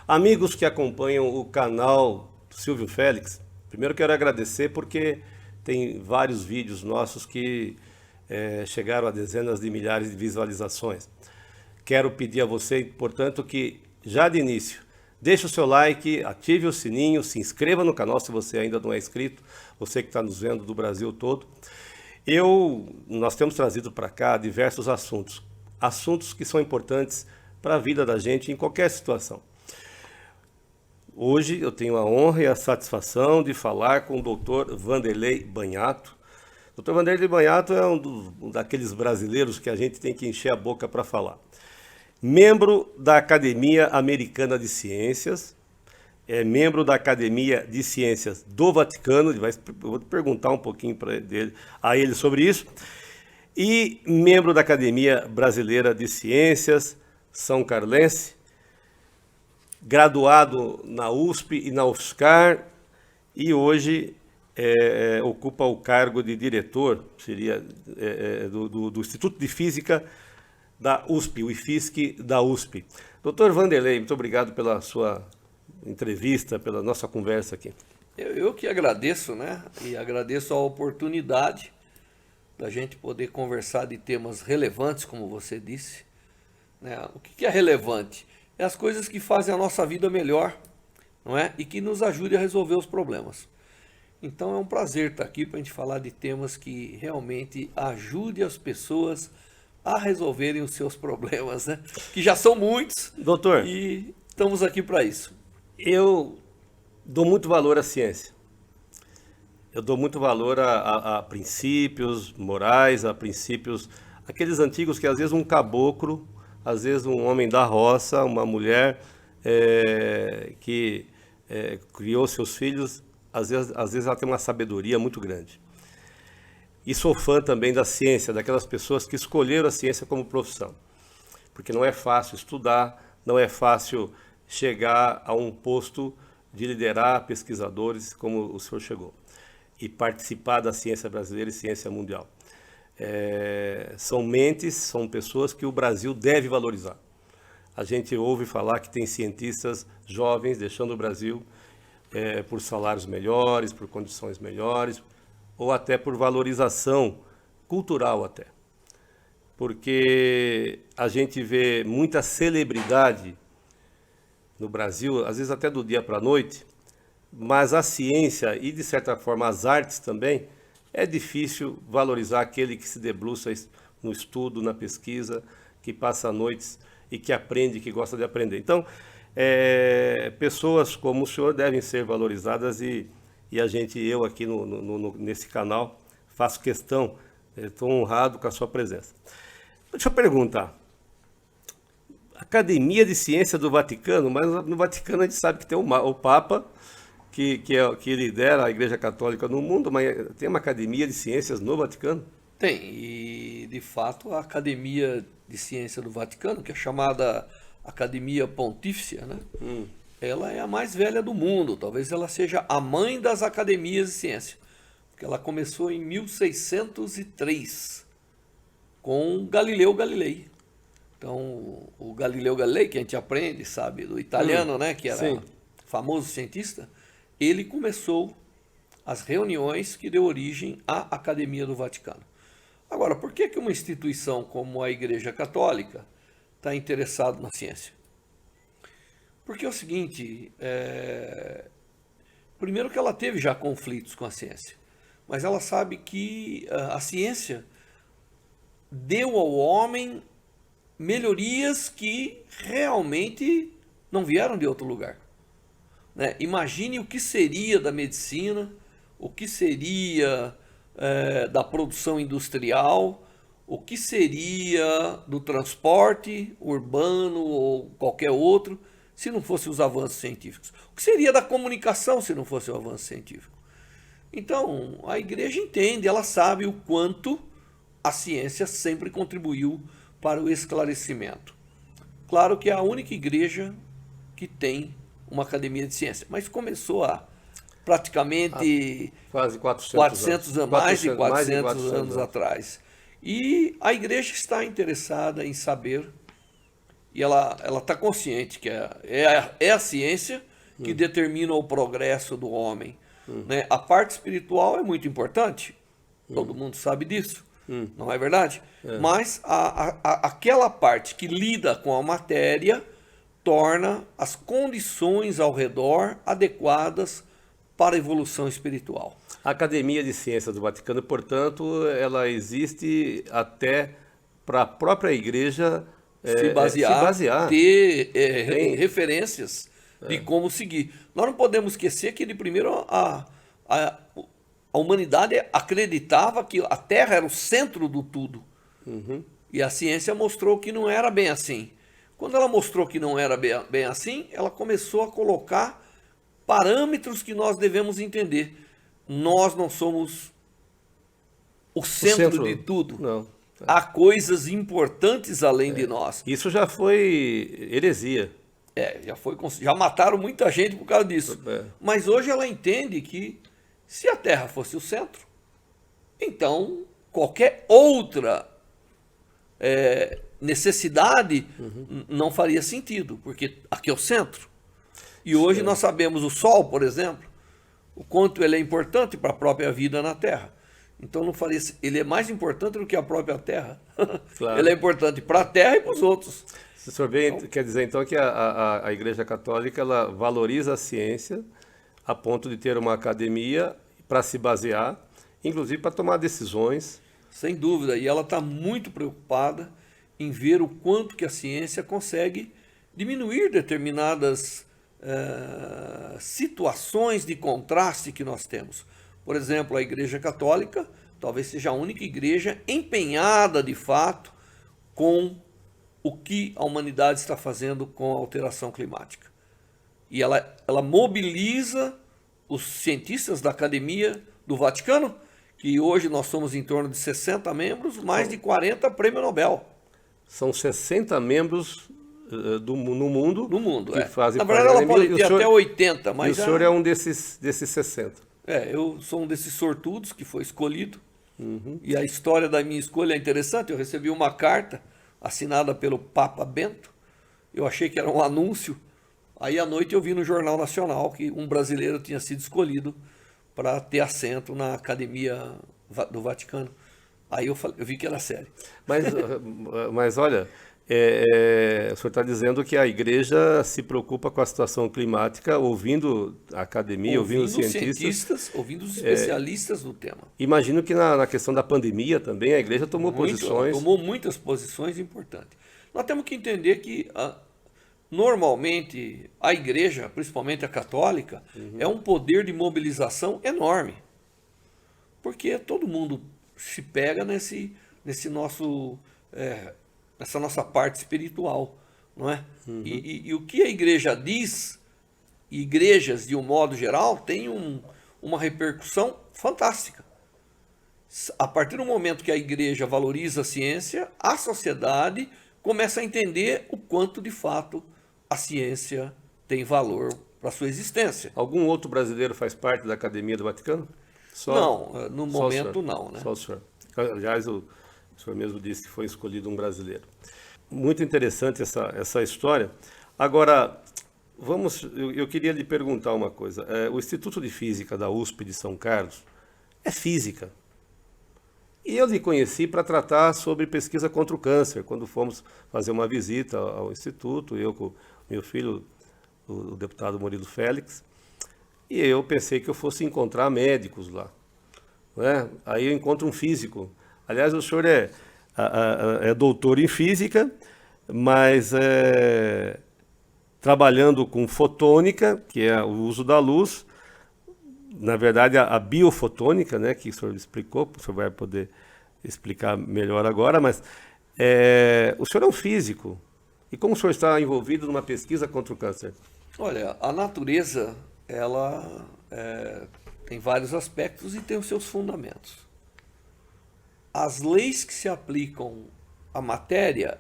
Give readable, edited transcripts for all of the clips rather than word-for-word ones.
Amigos que acompanham o canal Silvio Félix, primeiro quero agradecer porque tem vários vídeos nossos que chegaram a dezenas de milhares de visualizações. Quero pedir a você, portanto, que já de início deixe o seu like, ative o sininho, se inscreva no canal se você ainda não é inscrito, você que está nos vendo do Brasil todo. Nós temos trazido para cá diversos assuntos que são importantes para a vida da gente em qualquer situação. Hoje eu tenho a honra e a satisfação de falar com o Dr. Vanderlei Banhato. Dr. Vanderlei Banhato é um daqueles brasileiros que a gente tem que encher a boca para falar. Membro da Academia Americana de Ciências, é membro da Academia de Ciências do Vaticano, eu vou perguntar um pouquinho a ele sobre isso, e membro da Academia Brasileira de Ciências, São Carlense, graduado na USP e na UFSCar, e hoje ocupa o cargo de diretor, do Instituto de Física da USP, o IFISC da USP. Doutor Vanderlei, muito obrigado pela sua entrevista, pela nossa conversa aqui. Eu que agradeço, né? E agradeço a oportunidade da gente poder conversar de temas relevantes, como você disse. Né? O que é relevante? É as coisas que fazem a nossa vida melhor, não é? E que nos ajudem a resolver os problemas. Então é um prazer estar aqui para a gente falar de temas que realmente ajudem as pessoas a resolverem os seus problemas, né? Que já são muitos. Doutor, e estamos aqui para isso. Eu dou muito valor à ciência. Eu dou muito valor a princípios morais, a princípios, aqueles antigos que às vezes um caboclo, às vezes um homem da roça, uma mulher que criou seus filhos, às vezes ela tem uma sabedoria muito grande. E sou fã também da ciência, daquelas pessoas que escolheram a ciência como profissão. Porque não é fácil estudar, não é fácil chegar a um posto de liderar pesquisadores como o senhor chegou. E participar da ciência brasileira e ciência mundial. São mentes, são pessoas que o Brasil deve valorizar. A gente ouve falar que tem cientistas jovens deixando o Brasil por salários melhores, por condições melhores, ou até por valorização cultural até. Porque a gente vê muita celebridade no Brasil, às vezes até do dia para a noite, mas a ciência e, de certa forma, as artes também, é difícil valorizar aquele que se debruça no estudo, na pesquisa, que passa noites e que aprende, que gosta de aprender. Então, pessoas como o senhor devem ser valorizadas e eu aqui nesse canal faço questão, estou honrado com a sua presença. Deixa eu perguntar, Academia de Ciência do Vaticano, mas no Vaticano a gente sabe que tem o Papa, que lidera a Igreja Católica no mundo, mas tem uma Academia de Ciências no Vaticano? Tem, e de fato a Academia de Ciência do Vaticano, que é chamada Academia Pontifícia, né? Ela é a mais velha do mundo, talvez ela seja a mãe das academias de ciência, porque ela começou em 1603, com Galileu Galilei. Então, o Galileu Galilei, que a gente aprende, sabe, do italiano, né, que era famoso cientista, ele começou as reuniões que deu origem à Academia do Vaticano. Agora, por que uma instituição como a Igreja Católica está interessada na ciência? Porque é o seguinte, primeiro que ela teve já conflitos com a ciência, mas ela sabe que a ciência deu ao homem melhorias que realmente não vieram de outro lugar. Né? Imagine o que seria da medicina, o que seria da produção industrial, o que seria do transporte urbano ou qualquer outro, se não fossem os avanços científicos. O que seria da comunicação se não fosse o avanço científico? Então, a igreja entende, ela sabe o quanto a ciência sempre contribuiu para o esclarecimento. Claro que é a única igreja que tem uma academia de ciência, mas começou há praticamente quase 400 anos, mais de 400 anos atrás. E a igreja está interessada em saber e ela está consciente que é a ciência que determina o progresso do homem. Né? A parte espiritual é muito importante, todo mundo sabe disso, não é verdade? Mas aquela parte que lida com a matéria torna as condições ao redor adequadas para a evolução espiritual. A Academia de Ciências do Vaticano, portanto, ela existe até para a própria Igreja Se basear. Ter referências de como seguir. Nós não podemos esquecer que, de primeiro, a humanidade acreditava que a Terra era o centro do tudo. E a ciência mostrou que não era bem assim. Quando ela mostrou que não era bem assim, ela começou a colocar parâmetros que nós devemos entender. Nós não somos o centro de tudo. Não. Há coisas importantes além de nós. Isso já foi heresia. Já mataram muita gente por causa disso. Mas hoje ela entende que se a Terra fosse o centro, então qualquer outra necessidade não faria sentido, porque aqui é o centro. E hoje nós sabemos o Sol, por exemplo, o quanto ele é importante para a própria vida na Terra. Então não faria, ele é mais importante do que a própria Terra. Claro. Ele é importante para a Terra e para os outros. O senhor quer dizer então que a Igreja Católica ela valoriza a ciência a ponto de ter uma academia para se basear, inclusive para tomar decisões. Sem dúvida, e ela está muito preocupada em ver o quanto que a ciência consegue diminuir determinadas situações de contraste que nós temos. Por exemplo, a Igreja Católica talvez seja a única igreja empenhada de fato com o que a humanidade está fazendo com a alteração climática. E ela mobiliza os cientistas da Academia do Vaticano, que hoje nós somos em torno de 60 membros, mais de 40 prêmio Nobel. São 60 membros no mundo. No mundo, que fazem Na verdade, ela pode ter até 80, mas... E o senhor é um desses 60. Eu sou um desses sortudos que foi escolhido. E a história da minha escolha é interessante. Eu recebi uma carta assinada pelo Papa Bento. Eu achei que era um anúncio. Aí à noite eu vi no Jornal Nacional que um brasileiro tinha sido escolhido para ter assento na Academia do Vaticano. Aí eu vi que era sério. Mas olha, o senhor está dizendo que a igreja se preocupa com a situação climática, ouvindo a academia, ouvindo os cientistas, ouvindo os especialistas no tema. Imagino que na questão da pandemia também a igreja tomou posições. Tomou muitas posições importantes. Nós temos que entender que normalmente a igreja, principalmente a católica, é um poder de mobilização enorme. Porque todo mundo se pega nessa nossa parte espiritual, não é? E o que a igreja diz, igrejas de um modo geral, tem uma repercussão fantástica. A partir do momento que a igreja valoriza a ciência, a sociedade começa a entender o quanto de fato a ciência tem valor para a sua existência. Algum outro brasileiro faz parte da Academia do Vaticano? Não, no momento não, né? Só o senhor. Aliás, o senhor mesmo disse que foi escolhido um brasileiro. Muito interessante essa história. Agora, eu queria lhe perguntar uma coisa. O Instituto de Física da USP de São Carlos é física. E eu lhe conheci para tratar sobre pesquisa contra o câncer, quando fomos fazer uma visita ao Instituto, eu com meu filho, o deputado Murilo Félix, e eu pensei que eu fosse encontrar médicos lá. Né? Aí eu encontro um físico. Aliás, o senhor é doutor em física, mas trabalhando com fotônica, que é o uso da luz, na verdade a biofotônica, né, que o senhor explicou, o senhor vai poder explicar melhor agora, mas o senhor é um físico. E como o senhor está envolvido numa pesquisa contra o câncer? Olha, a natureza, ela tem vários aspectos e tem os seus fundamentos. As leis que se aplicam à matéria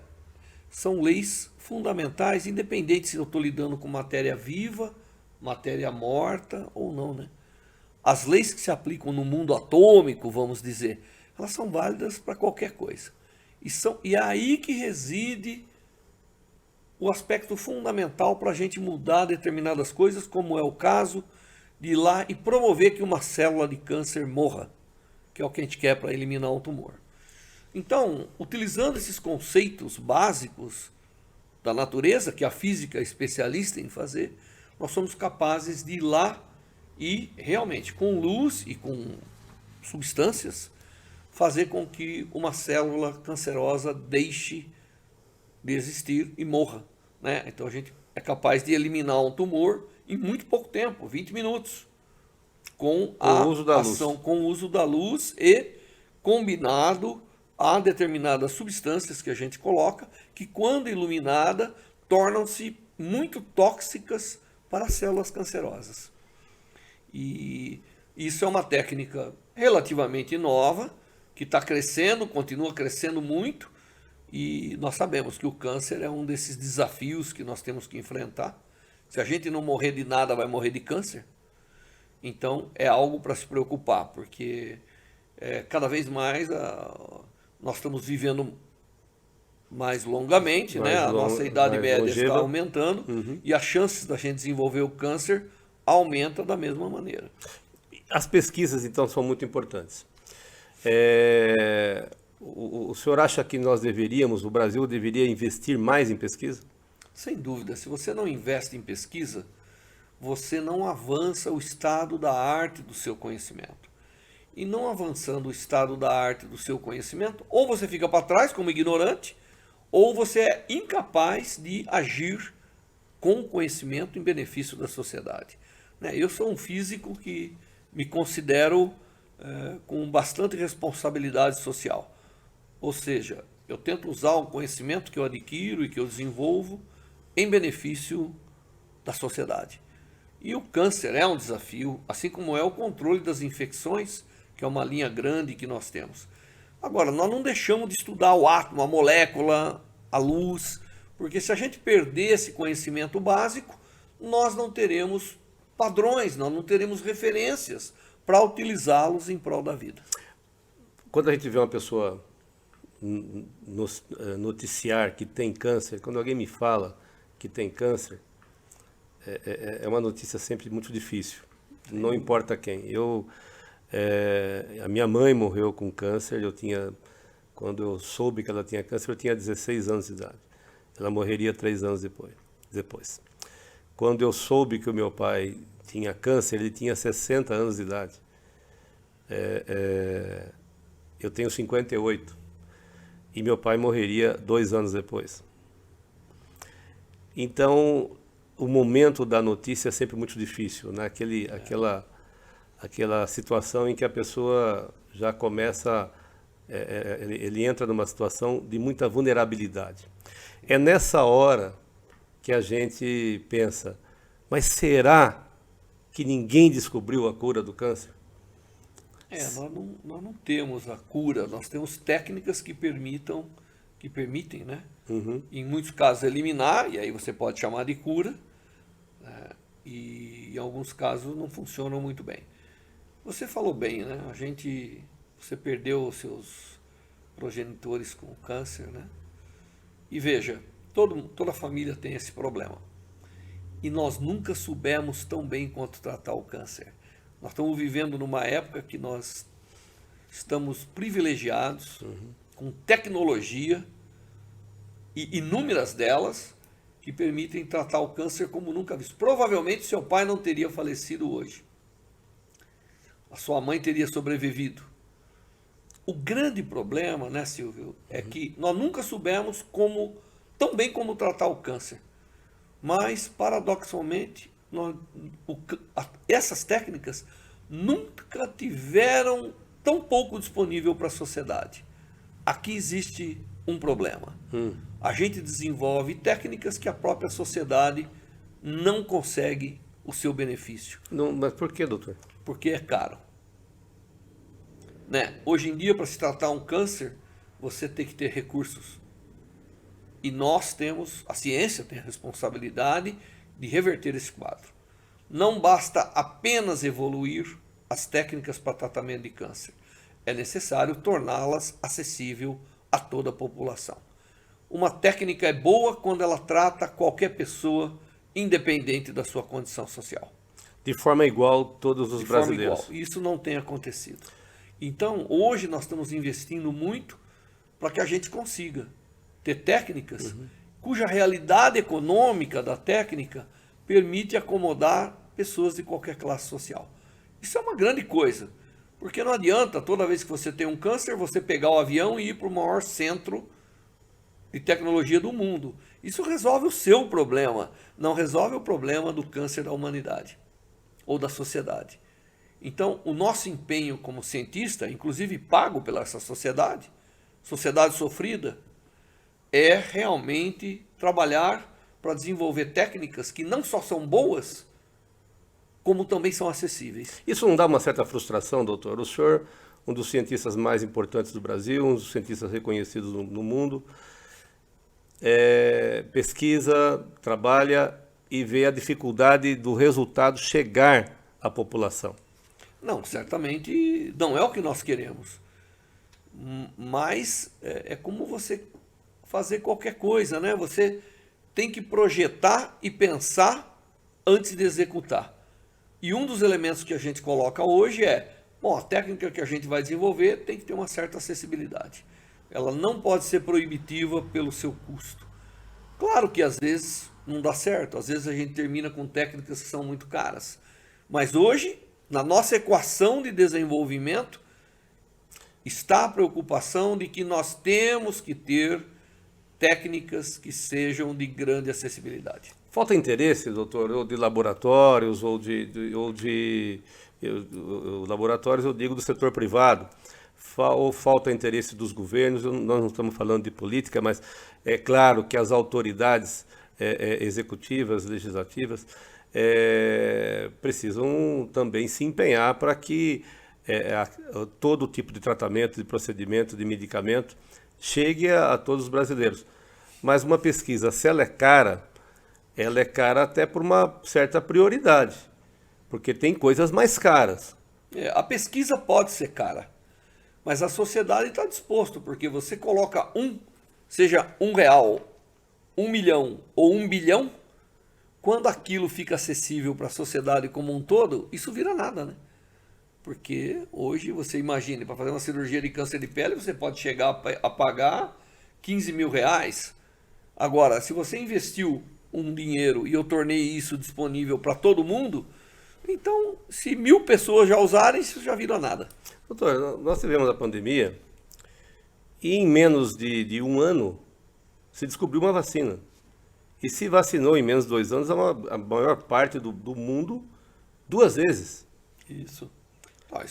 são leis fundamentais, independente se eu estou lidando com matéria viva, matéria morta ou não, né? As leis que se aplicam no mundo atômico, vamos dizer, elas são válidas para qualquer coisa. E é aí que reside o aspecto fundamental para a gente mudar determinadas coisas, como é o caso de ir lá e promover que uma célula de câncer morra, que é o que a gente quer para eliminar um tumor. Então, utilizando esses conceitos básicos da natureza, que a física é especialista em fazer, nós somos capazes de ir lá e realmente, com luz e com substâncias, fazer com que uma célula cancerosa deixe de existir e morra, né? Então a gente é capaz de eliminar um tumor em muito pouco tempo, 20 minutos, com a ação, com o uso da luz e combinado a determinadas substâncias que a gente coloca, que quando iluminada tornam-se muito tóxicas para as células cancerosas. E isso é uma técnica relativamente nova, que está crescendo, continua crescendo muito, e nós sabemos que o câncer é um desses desafios que nós temos que enfrentar. Se a gente não morrer de nada, vai morrer de câncer. Então é algo para se preocupar, porque cada vez mais nós estamos vivendo mais longamente, né? A nossa idade média está aumentando, e as chances da gente desenvolver o câncer aumenta da mesma maneira. As pesquisas, então, são muito importantes. O senhor acha que o Brasil deveria investir mais em pesquisa? Sem dúvida. Se você não investe em pesquisa, você não avança o estado da arte do seu conhecimento. E não avançando o estado da arte do seu conhecimento, ou você fica para trás como ignorante, ou você é incapaz de agir com conhecimento em benefício da sociedade. Eu sou um físico que me considero com bastante responsabilidade social. Ou seja, eu tento usar o conhecimento que eu adquiro e que eu desenvolvo em benefício da sociedade. E o câncer é um desafio, assim como é o controle das infecções, que é uma linha grande que nós temos. Agora, nós não deixamos de estudar o átomo, a molécula, a luz, porque se a gente perder esse conhecimento básico, nós não teremos padrões, nós não teremos referências para utilizá-los em prol da vida. Quando a gente vê uma pessoa noticiar que tem câncer, quando alguém me fala que tem câncer, é uma notícia sempre muito difícil, não importa quem. A minha mãe morreu com câncer, quando eu soube que ela tinha câncer, eu tinha 16 anos de idade. Ela morreria 3 anos depois. Quando eu soube que o meu pai tinha câncer, ele tinha 60 anos de idade. Eu tenho 58 e meu pai morreria 2 anos depois. Então, o momento da notícia é sempre muito difícil, né? Aquela situação em que a pessoa já começa, ele entra numa situação de muita vulnerabilidade. É nessa hora que a gente pensa, mas será que ninguém descobriu a cura do câncer? Nós não temos a cura, nós temos técnicas que permitem, né? Em muitos casos eliminar, e aí você pode chamar de cura, e em alguns casos não funcionam muito bem. Você falou bem, né? Você perdeu os seus progenitores com câncer, né? E veja, toda família tem esse problema. E nós nunca soubemos tão bem quanto tratar o câncer. Nós estamos vivendo numa época que nós estamos privilegiados, com tecnologia, e inúmeras delas, que permitem tratar o câncer como nunca visto. Provavelmente seu pai não teria falecido hoje. A sua mãe teria sobrevivido. O grande problema, né, Silvio, é que nós nunca soubemos tão bem como tratar o câncer. Mas, paradoxalmente, essas técnicas nunca tiveram tão pouco disponível para a sociedade. Aqui existe um problema. A gente desenvolve técnicas que a própria sociedade não consegue o seu benefício. Não, mas por que, doutor? Porque é caro. Hoje em dia, para se tratar um câncer, você tem que ter recursos. E a ciência tem a responsabilidade de reverter esse quadro. Não basta apenas evoluir as técnicas para tratamento de câncer. É necessário torná-las acessível a toda a população. uma técnica é boa quando ela trata qualquer pessoa, independente da sua condição social. De forma igual todos os De forma brasileiros. igual. Isso não tem acontecido. Então, hoje nós estamos investindo muito para que a gente consiga ter técnicas cuja realidade econômica da técnica permite acomodar pessoas de qualquer classe social. Isso é uma grande coisa, porque não adianta toda vez que você tem um câncer, você pegar o avião e ir para o maior centro de tecnologia do mundo. Isso resolve o seu problema, não resolve o problema do câncer da humanidade ou da sociedade. Então, o nosso empenho como cientista, inclusive pago pela essa sociedade sofrida, é realmente trabalhar para desenvolver técnicas que não só são boas, como também são acessíveis. Isso não dá uma certa frustração, doutor? O senhor, um dos cientistas mais importantes do Brasil, um dos cientistas reconhecidos no mundo, pesquisa, trabalha e vê a dificuldade do resultado chegar à população. Não, certamente não é o que nós queremos. Mas é como você fazer qualquer coisa, né? Você tem que projetar e pensar antes de executar. E um dos elementos que a gente coloca hoje a técnica que a gente vai desenvolver tem que ter uma certa acessibilidade. Ela não pode ser proibitiva pelo seu custo. Claro que às vezes não dá certo, às vezes a gente termina com técnicas que são muito caras. Mas hoje, na nossa equação de desenvolvimento, está a preocupação de que nós temos que ter técnicas que sejam de grande acessibilidade. Falta interesse, doutor, ou de laboratórios, laboratórios, eu digo, do setor privado, ou falta interesse dos governos. Nós não estamos falando de política, mas é claro que as autoridades executivas, legislativas, precisam também se empenhar para que todo tipo de tratamento, de procedimento, de medicamento chegue a todos os brasileiros. Mas uma pesquisa, se ela é cara até por uma certa prioridade, porque tem coisas mais caras. A pesquisa pode ser cara, mas a sociedade está disposta, porque você coloca seja R$1, 1 milhão ou 1 bilhão, quando aquilo fica acessível para a sociedade como um todo, isso vira nada, né? Porque hoje, você imagine, para fazer uma cirurgia de câncer de pele, você pode chegar a pagar R$15 mil. Agora, se você investiu um dinheiro e eu tornei isso disponível para todo mundo, então, se 1.000 pessoas já usarem, isso já vira nada. Doutor, nós tivemos a pandemia e em menos de um ano se descobriu uma vacina. E se vacinou em menos de 2 anos a maior parte do mundo 2 vezes. Isso.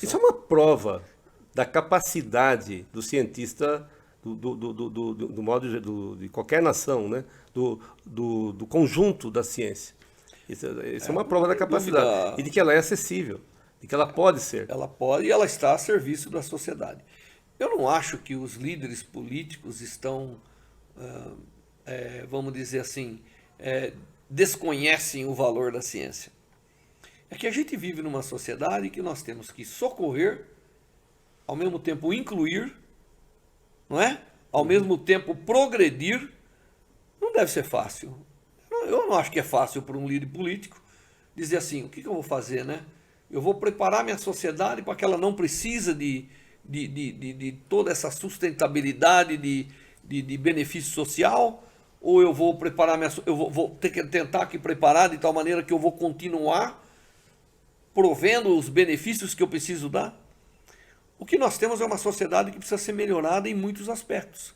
Isso é uma prova da capacidade do cientista, do modo de qualquer nação, né? do conjunto da ciência. Isso é uma prova da capacidade. Dúvida. E de que ela é acessível, de que ela pode ser. Ela pode e ela está a serviço da sociedade. Eu não acho que os líderes políticos estão, vamos dizer assim, desconhecem o valor da ciência. É que a gente vive numa sociedade que nós temos que socorrer, ao mesmo tempo incluir, não é? Ao mesmo tempo progredir. Não deve ser fácil. Eu não acho que é fácil para um líder político dizer assim, o que eu vou fazer, né? Eu vou preparar minha sociedade para que ela não precisa de toda essa sustentabilidade de benefício social, ou eu vou preparar eu vou ter que tentar aqui preparar de tal maneira que eu vou continuar provendo os benefícios que eu preciso dar. O que nós temos é uma sociedade que precisa ser melhorada em muitos aspectos.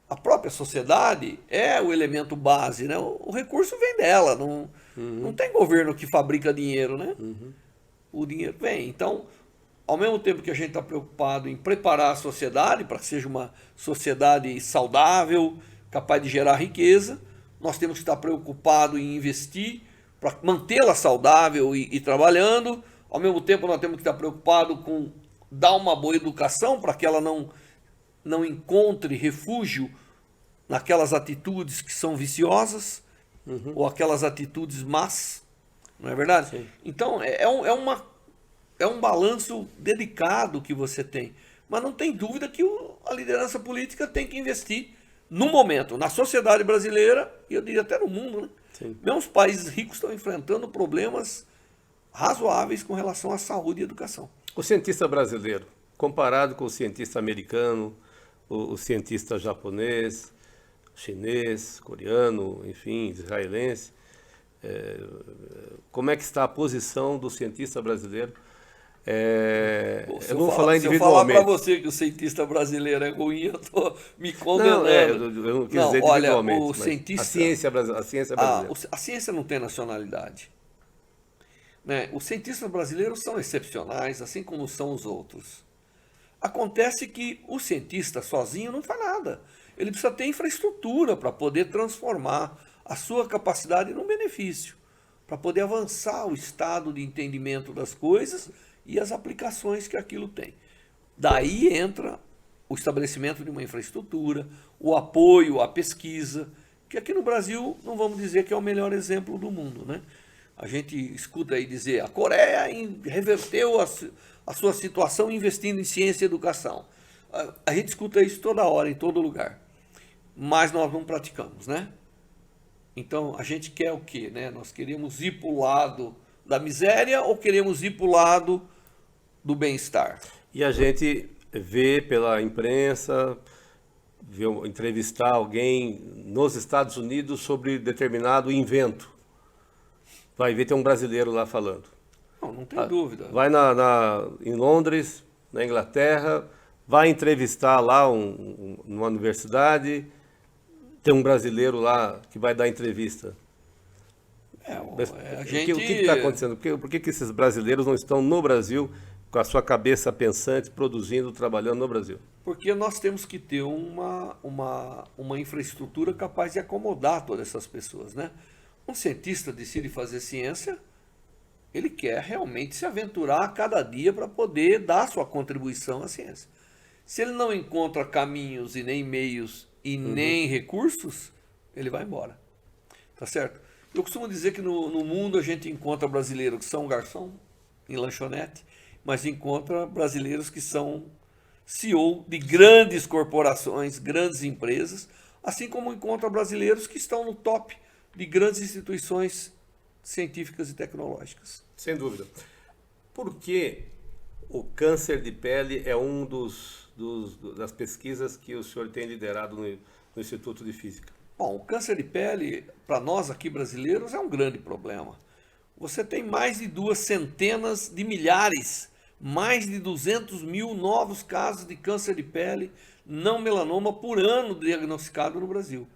A própria sociedade é o elemento base, né? O recurso vem dela, não tem governo que fabrica dinheiro, né? O dinheiro vem. Então, ao mesmo tempo que a gente está preocupado em preparar a sociedade para que seja uma sociedade saudável, capaz de gerar riqueza, nós temos que estar preocupados em investir para mantê-la saudável e trabalhando. Ao mesmo tempo, nós temos que estar preocupados com dar uma boa educação para que ela não encontre refúgio naquelas atitudes que são viciosas, ou aquelas atitudes más, não é verdade? Sim. Então, é um balanço delicado que você tem. Mas não tem dúvida que a liderança política tem que investir no momento, na sociedade brasileira, e eu diria até no mundo, né? Sim. Mesmo os países ricos estão enfrentando problemas razoáveis com relação à saúde e educação. O cientista brasileiro, comparado com o cientista americano, o cientista japonês, chinês, coreano, enfim, israelense, como é que está a posição do cientista brasileiro? Eu não vou falar individualmente. Se eu falar para você que o cientista brasileiro é ruim, eu estou me condenando. Não, eu não quis dizer individualmente. Olha, o cientista, a ciência brasileira. A ciência não tem nacionalidade. Né? Os cientistas brasileiros são excepcionais, assim como são os outros. Acontece que o cientista sozinho não faz nada. Ele precisa ter infraestrutura para poder transformar a sua capacidade num benefício, para poder avançar o estado de entendimento das coisas e as aplicações que aquilo tem. Daí entra o estabelecimento de uma infraestrutura, o apoio à pesquisa, que aqui no Brasil não vamos dizer que é o melhor exemplo do mundo, né? A gente escuta aí dizer, a Coreia reverteu a sua situação investindo em ciência e educação. A gente escuta isso toda hora, em todo lugar. Mas nós não praticamos, né? Então, a gente quer o quê, né? Nós queremos ir para o lado da miséria ou queremos ir para o lado do bem-estar? E a gente vê pela imprensa, entrevistar alguém nos Estados Unidos sobre determinado invento. Vai ver, tem um brasileiro lá falando. Não tem dúvida. Vai em Londres, na Inglaterra, vai entrevistar lá numa universidade, tem um brasileiro lá que vai dar entrevista. O que está acontecendo? Por que esses brasileiros não estão no Brasil, com a sua cabeça pensante, produzindo, trabalhando no Brasil? Porque nós temos que ter uma infraestrutura capaz de acomodar todas essas pessoas, né? Um cientista decide fazer ciência, ele quer realmente se aventurar a cada dia para poder dar sua contribuição à ciência. Se ele não encontra caminhos e nem meios e nem recursos, ele vai embora. Tá certo? Eu costumo dizer que no mundo a gente encontra brasileiros que são garçom em lanchonete, mas encontra brasileiros que são CEO de grandes corporações, grandes empresas, assim como encontra brasileiros que estão no top de grandes instituições científicas e tecnológicas. Sem dúvida. Por que o câncer de pele é um das pesquisas que o senhor tem liderado no Instituto de Física? Bom, o câncer de pele, para nós aqui brasileiros, é um grande problema. Você tem mais de 200 de milhares, mais de 200 mil novos casos de câncer de pele não melanoma por ano diagnosticado no Brasil.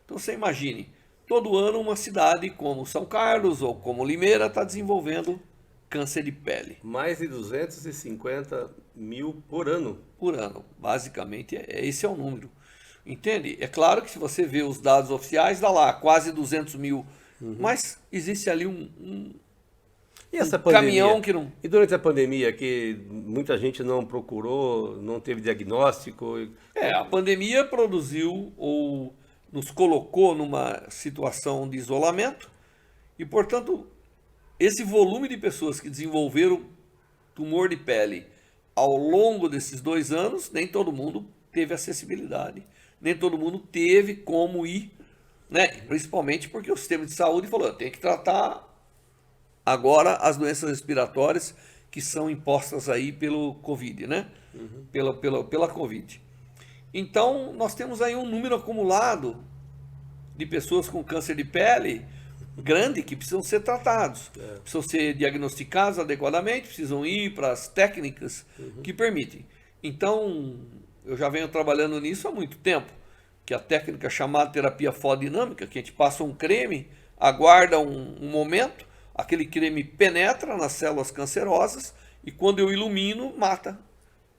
Então você imagine, todo ano uma cidade como São Carlos ou como Limeira está desenvolvendo câncer de pele. Mais de 250 mil por ano. Por ano, basicamente, esse é o número. Entende? É claro que se você vê os dados oficiais, dá lá quase 200 mil, mas existe ali e essa pandemia? Caminhão que não... E durante a pandemia, que muita gente não procurou, não teve diagnóstico? A pandemia produziu ou nos colocou numa situação de isolamento e, portanto, esse volume de pessoas que desenvolveram tumor de pele ao longo desses 2 anos, nem todo mundo teve acessibilidade, nem todo mundo teve como ir, né? Principalmente porque o sistema de saúde falou, tem que tratar agora as doenças respiratórias que são impostas aí pelo Covid, né? Pela Covid. Então, nós temos aí um número acumulado de pessoas com câncer de pele grande que precisam ser tratados, precisam ser diagnosticados adequadamente, precisam ir para as técnicas que permitem. Então, eu já venho trabalhando nisso há muito tempo, que a técnica chamada terapia fotodinâmica, que a gente passa um creme, aguarda um momento, aquele creme penetra nas células cancerosas e quando eu ilumino, mata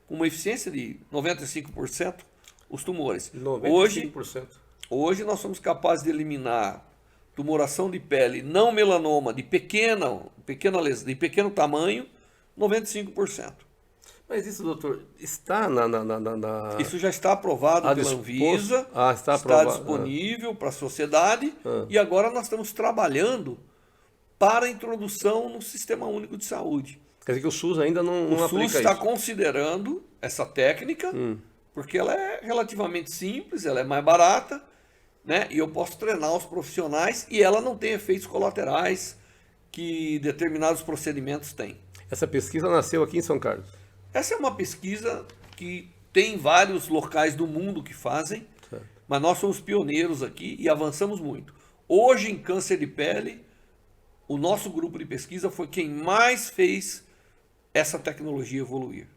com uma eficiência de 95% os tumores. 95%. Hoje nós somos capazes de eliminar tumoração de pele não melanoma de pequeno tamanho, 95%. Mas isso, doutor, está Isso já está aprovado pela Anvisa, está disponível para a sociedade e agora nós estamos trabalhando para a introdução no Sistema Único de Saúde. Quer dizer que o SUS ainda não aplica isso. O SUS está considerando essa técnica porque ela é relativamente simples, ela é mais barata, né? E eu posso treinar os profissionais e ela não tem efeitos colaterais que determinados procedimentos têm. Essa pesquisa nasceu aqui em São Carlos. Essa é uma pesquisa que tem vários locais do mundo que fazem, Certo. mas nós somos pioneiros aqui e avançamos muito. Hoje, em câncer de pele, o nosso grupo de pesquisa foi quem mais fez essa tecnologia evoluir.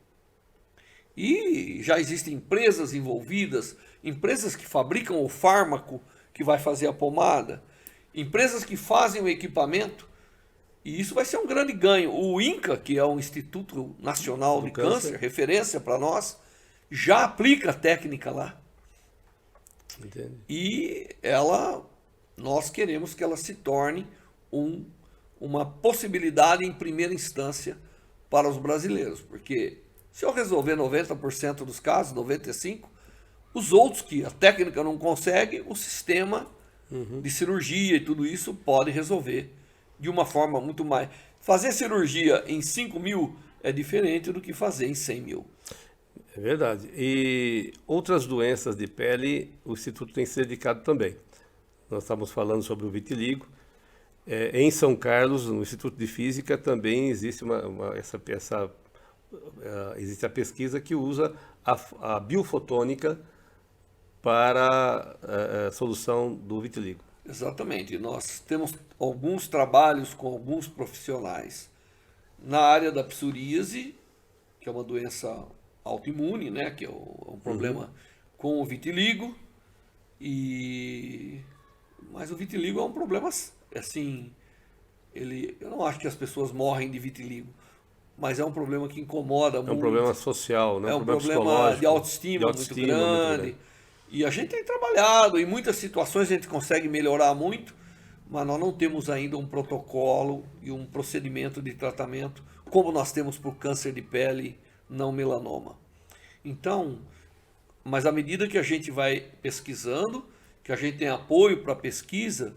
E já existem empresas envolvidas, empresas que fabricam o fármaco que vai fazer a pomada, empresas que fazem o equipamento, e isso vai ser um grande ganho. O INCA, que é o Instituto Nacional de Câncer, referência para nós, já aplica a técnica lá. Entende? E nós queremos que ela se torne uma possibilidade em primeira instância para os brasileiros, porque se eu resolver 90% dos casos, 95%, os outros que a técnica não consegue, o sistema de cirurgia e tudo isso pode resolver de uma forma muito mais... Fazer cirurgia em 5 mil é diferente do que fazer em 100 mil. É verdade. E outras doenças de pele, o Instituto tem se dedicado também. Nós estávamos falando sobre o vitiligo. Em São Carlos, no Instituto de Física, também existe existe a pesquisa que usa a biofotônica para a solução do vitiligo. Exatamente. Nós temos alguns trabalhos com alguns profissionais na área da psoríase, que é uma doença autoimune, né, que é um problema com o vitiligo. Mas o vitiligo é um problema assim, eu não acho que as pessoas morrem de vitiligo, mas é um problema que incomoda muito. É um problema social, né? É um problema de autoestima muito grande. E a gente tem trabalhado, em muitas situações a gente consegue melhorar muito, mas nós não temos ainda um protocolo e um procedimento de tratamento como nós temos para o câncer de pele não melanoma. Então, mas à medida que a gente vai pesquisando, que a gente tem apoio para a pesquisa,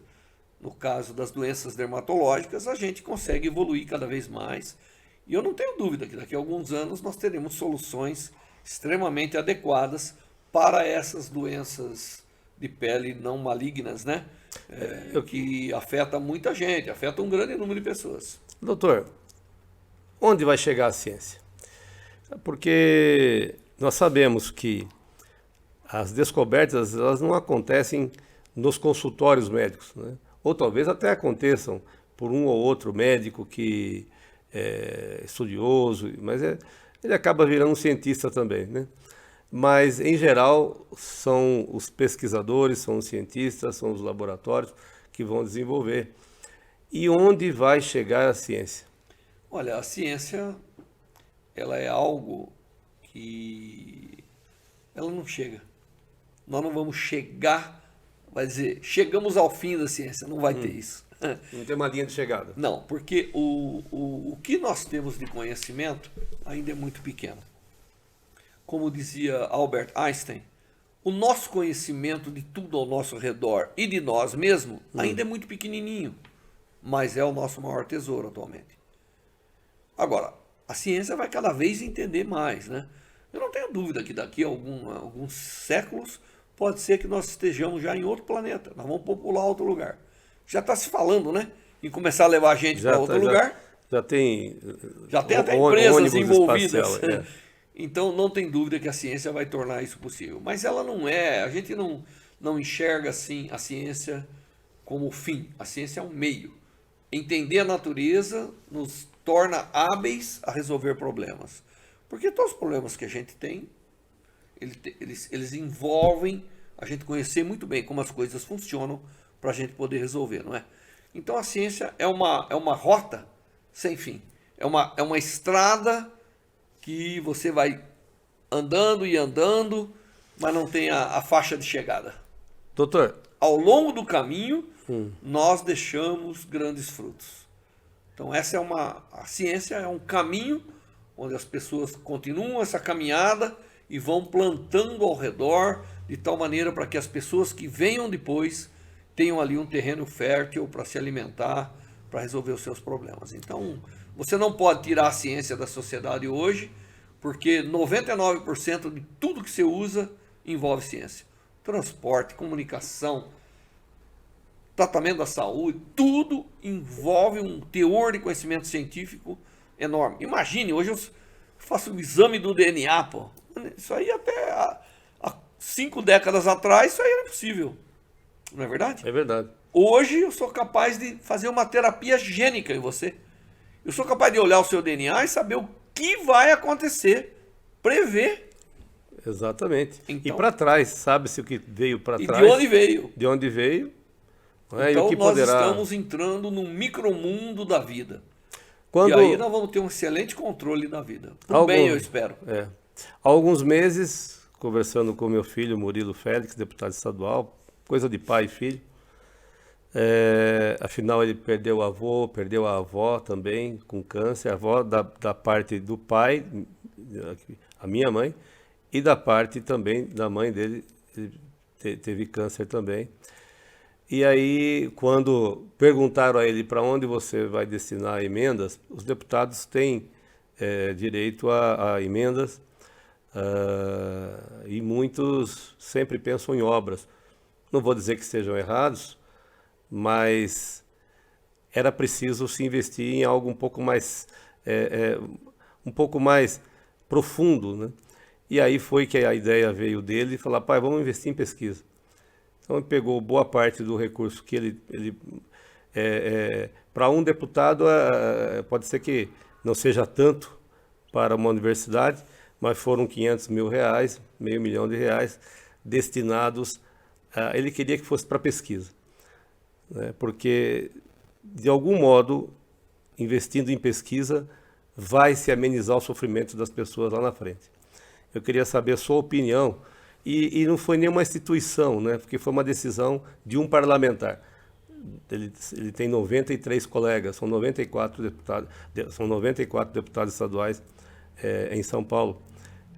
no caso das doenças dermatológicas, a gente consegue evoluir cada vez mais. E eu não tenho dúvida que daqui a alguns anos nós teremos soluções extremamente adequadas para essas doenças de pele não malignas, né? Que afeta muita gente, afeta um grande número de pessoas. Doutor, onde vai chegar a ciência? Porque nós sabemos que as descobertas elas não acontecem nos consultórios médicos, né? Ou talvez até aconteçam por um ou outro médico que é estudioso, mas ele acaba virando um cientista também, né? Mas, em geral, são os pesquisadores, são os cientistas, são os laboratórios que vão desenvolver. E onde vai chegar a ciência? Olha, a ciência, ela é algo que ela não chega. Nós não vamos chegar, vai dizer, chegamos ao fim da ciência, não vai ter isso. Não tem uma linha de chegada. Não, porque o que nós temos de conhecimento ainda é muito pequeno. Como dizia Albert Einstein, o nosso conhecimento de tudo ao nosso redor e de nós mesmos ainda é muito pequenininho, mas é o nosso maior tesouro atualmente. Agora, a ciência vai cada vez entender mais, né? Eu não tenho dúvida que daqui a alguns séculos pode ser que nós estejamos já em outro planeta, nós vamos popular outro lugar. Já está se falando, né? Em começar a levar a gente para outro lugar. Já tem até empresas envolvidas. Espacial, Então, não tem dúvida que a ciência vai tornar isso possível. Mas ela não é, a gente não enxerga assim a ciência como fim. A ciência é um meio. Entender a natureza nos torna hábeis a resolver problemas. Porque todos os problemas que a gente tem, eles envolvem a gente conhecer muito bem como as coisas funcionam para a gente poder resolver, não é? Então, a ciência é uma rota sem fim. É uma estrada que você vai andando e andando, mas não tem a faixa de chegada. Doutor, ao longo do caminho, nós deixamos grandes frutos. Então a ciência é um caminho onde as pessoas continuam essa caminhada e vão plantando ao redor, de tal maneira para que as pessoas que venham depois tenham ali um terreno fértil para se alimentar, para resolver os seus problemas. Então, você não pode tirar a ciência da sociedade hoje, Porque 99% de tudo que você usa envolve ciência. Transporte, comunicação, tratamento da saúde, tudo envolve um teor de conhecimento científico enorme. Imagine, hoje eu faço o exame do DNA, pô. Isso aí até há 5 décadas atrás, isso aí era impossível. Não é verdade? É verdade. Hoje eu sou capaz de fazer uma terapia gênica em você. Eu sou capaz de olhar o seu DNA e saber o que vai acontecer, prever. Exatamente. Então, e para trás, sabe-se o que veio para e trás. de onde veio. De onde veio. Né? Então E o que nós poderá... estamos entrando num micromundo da vida. Quando... E aí nós vamos ter um excelente controle da vida. Por bem, eu espero. Há alguns meses, conversando com meu filho, Murilo Félix, deputado estadual, coisa de pai e filho. Afinal, ele perdeu o avô, perdeu a avó também, com câncer. A avó da parte do pai, a minha mãe, e da parte também da mãe dele, ele teve câncer também. E aí, quando perguntaram a ele para onde você vai destinar emendas, os deputados têm direito a emendas e muitos sempre pensam em obras. Não vou dizer que estejam errados, mas era preciso se investir em algo um pouco mais profundo, né? E aí foi que a ideia veio dele, falar, pai, vamos investir em pesquisa. Então ele pegou boa parte do recurso que ele para um deputado pode ser que não seja tanto para uma universidade, mas foram 500 mil reais, R$500 mil destinados. Ele queria que fosse para pesquisa, né? Porque de algum modo, investindo em pesquisa, vai se amenizar o sofrimento das pessoas lá na frente. Eu queria saber a sua opinião. E não foi nenhuma instituição, né? Porque foi uma decisão de um parlamentar. Ele tem 93 colegas, são 94 deputados estaduais em São Paulo.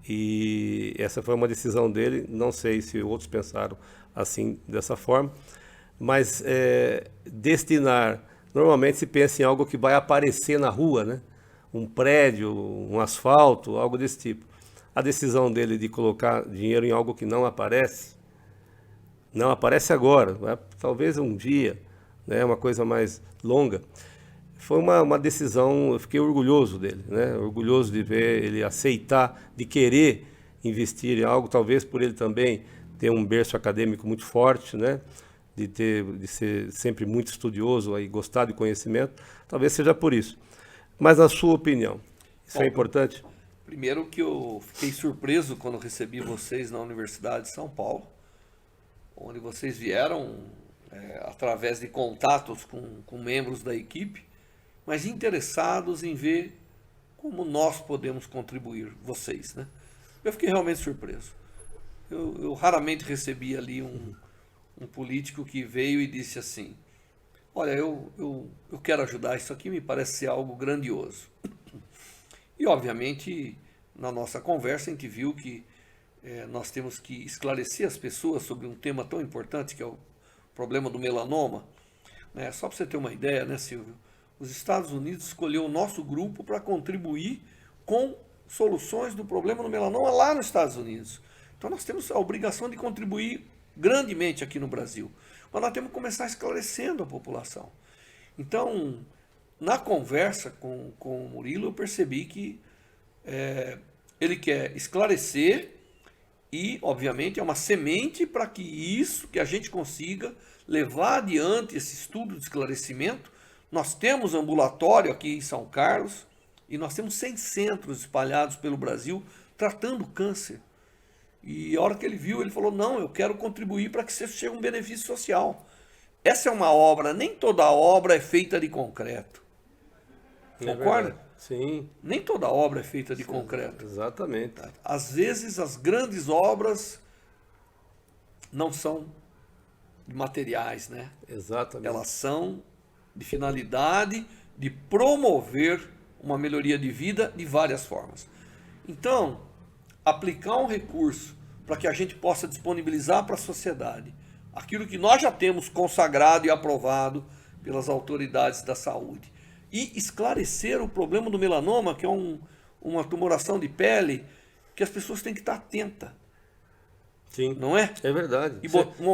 E essa foi uma decisão dele, não sei se outros pensaram assim, dessa forma, mas destinar, normalmente se pensa em algo que vai aparecer na rua, né? Um prédio, um asfalto, algo desse tipo. A decisão dele de colocar dinheiro em algo que não aparece agora, né? Talvez um dia, né? Uma coisa mais longa. Foi uma decisão, eu fiquei orgulhoso dele, né? Orgulhoso de ver ele aceitar, de querer investir em algo, talvez por ele também ter um berço acadêmico muito forte, né? De ser sempre muito estudioso e gostar de conhecimento, talvez seja por isso. Mas na sua opinião, isso é importante? Primeiro que eu fiquei surpreso quando recebi vocês na Universidade de São Paulo, onde vocês vieram através de contatos com membros da equipe, mas interessados em ver como nós podemos contribuir, vocês, né? Eu fiquei realmente surpreso. Eu raramente recebi ali um político que veio e disse assim, olha, eu quero ajudar, isso aqui me parece ser algo grandioso. E, obviamente, na nossa conversa, a gente viu que nós temos que esclarecer as pessoas sobre um tema tão importante, que é o problema do melanoma. Né? Só para você ter uma ideia, né, Silvio? Os Estados Unidos escolheu o nosso grupo para contribuir com soluções do problema do melanoma lá nos Estados Unidos. Então, nós temos a obrigação de contribuir grandemente aqui no Brasil. Mas nós temos que começar esclarecendo a população. Então, na conversa com o Murilo, eu percebi que ele quer esclarecer e, obviamente, é uma semente para que a gente consiga levar adiante esse estudo de esclarecimento. Nós temos ambulatório aqui em São Carlos e nós temos 100 centros espalhados pelo Brasil tratando câncer. E a hora que ele viu, ele falou, não, eu quero contribuir para que isso chegue um benefício social. Essa é uma obra, nem toda obra é feita de concreto. Concorda? Sim. Nem toda obra é feita de concreto. Exatamente. Às vezes as grandes obras não são de materiais, né? Exatamente. Elas são de finalidade de promover uma melhoria de vida de várias formas. Então, aplicar um recurso para que a gente possa disponibilizar para a sociedade aquilo que nós já temos consagrado e aprovado pelas autoridades da saúde. E esclarecer o problema do melanoma, que é um uma tumoração de pele que as pessoas têm que estar atentas, Sim, não é? é verdade. E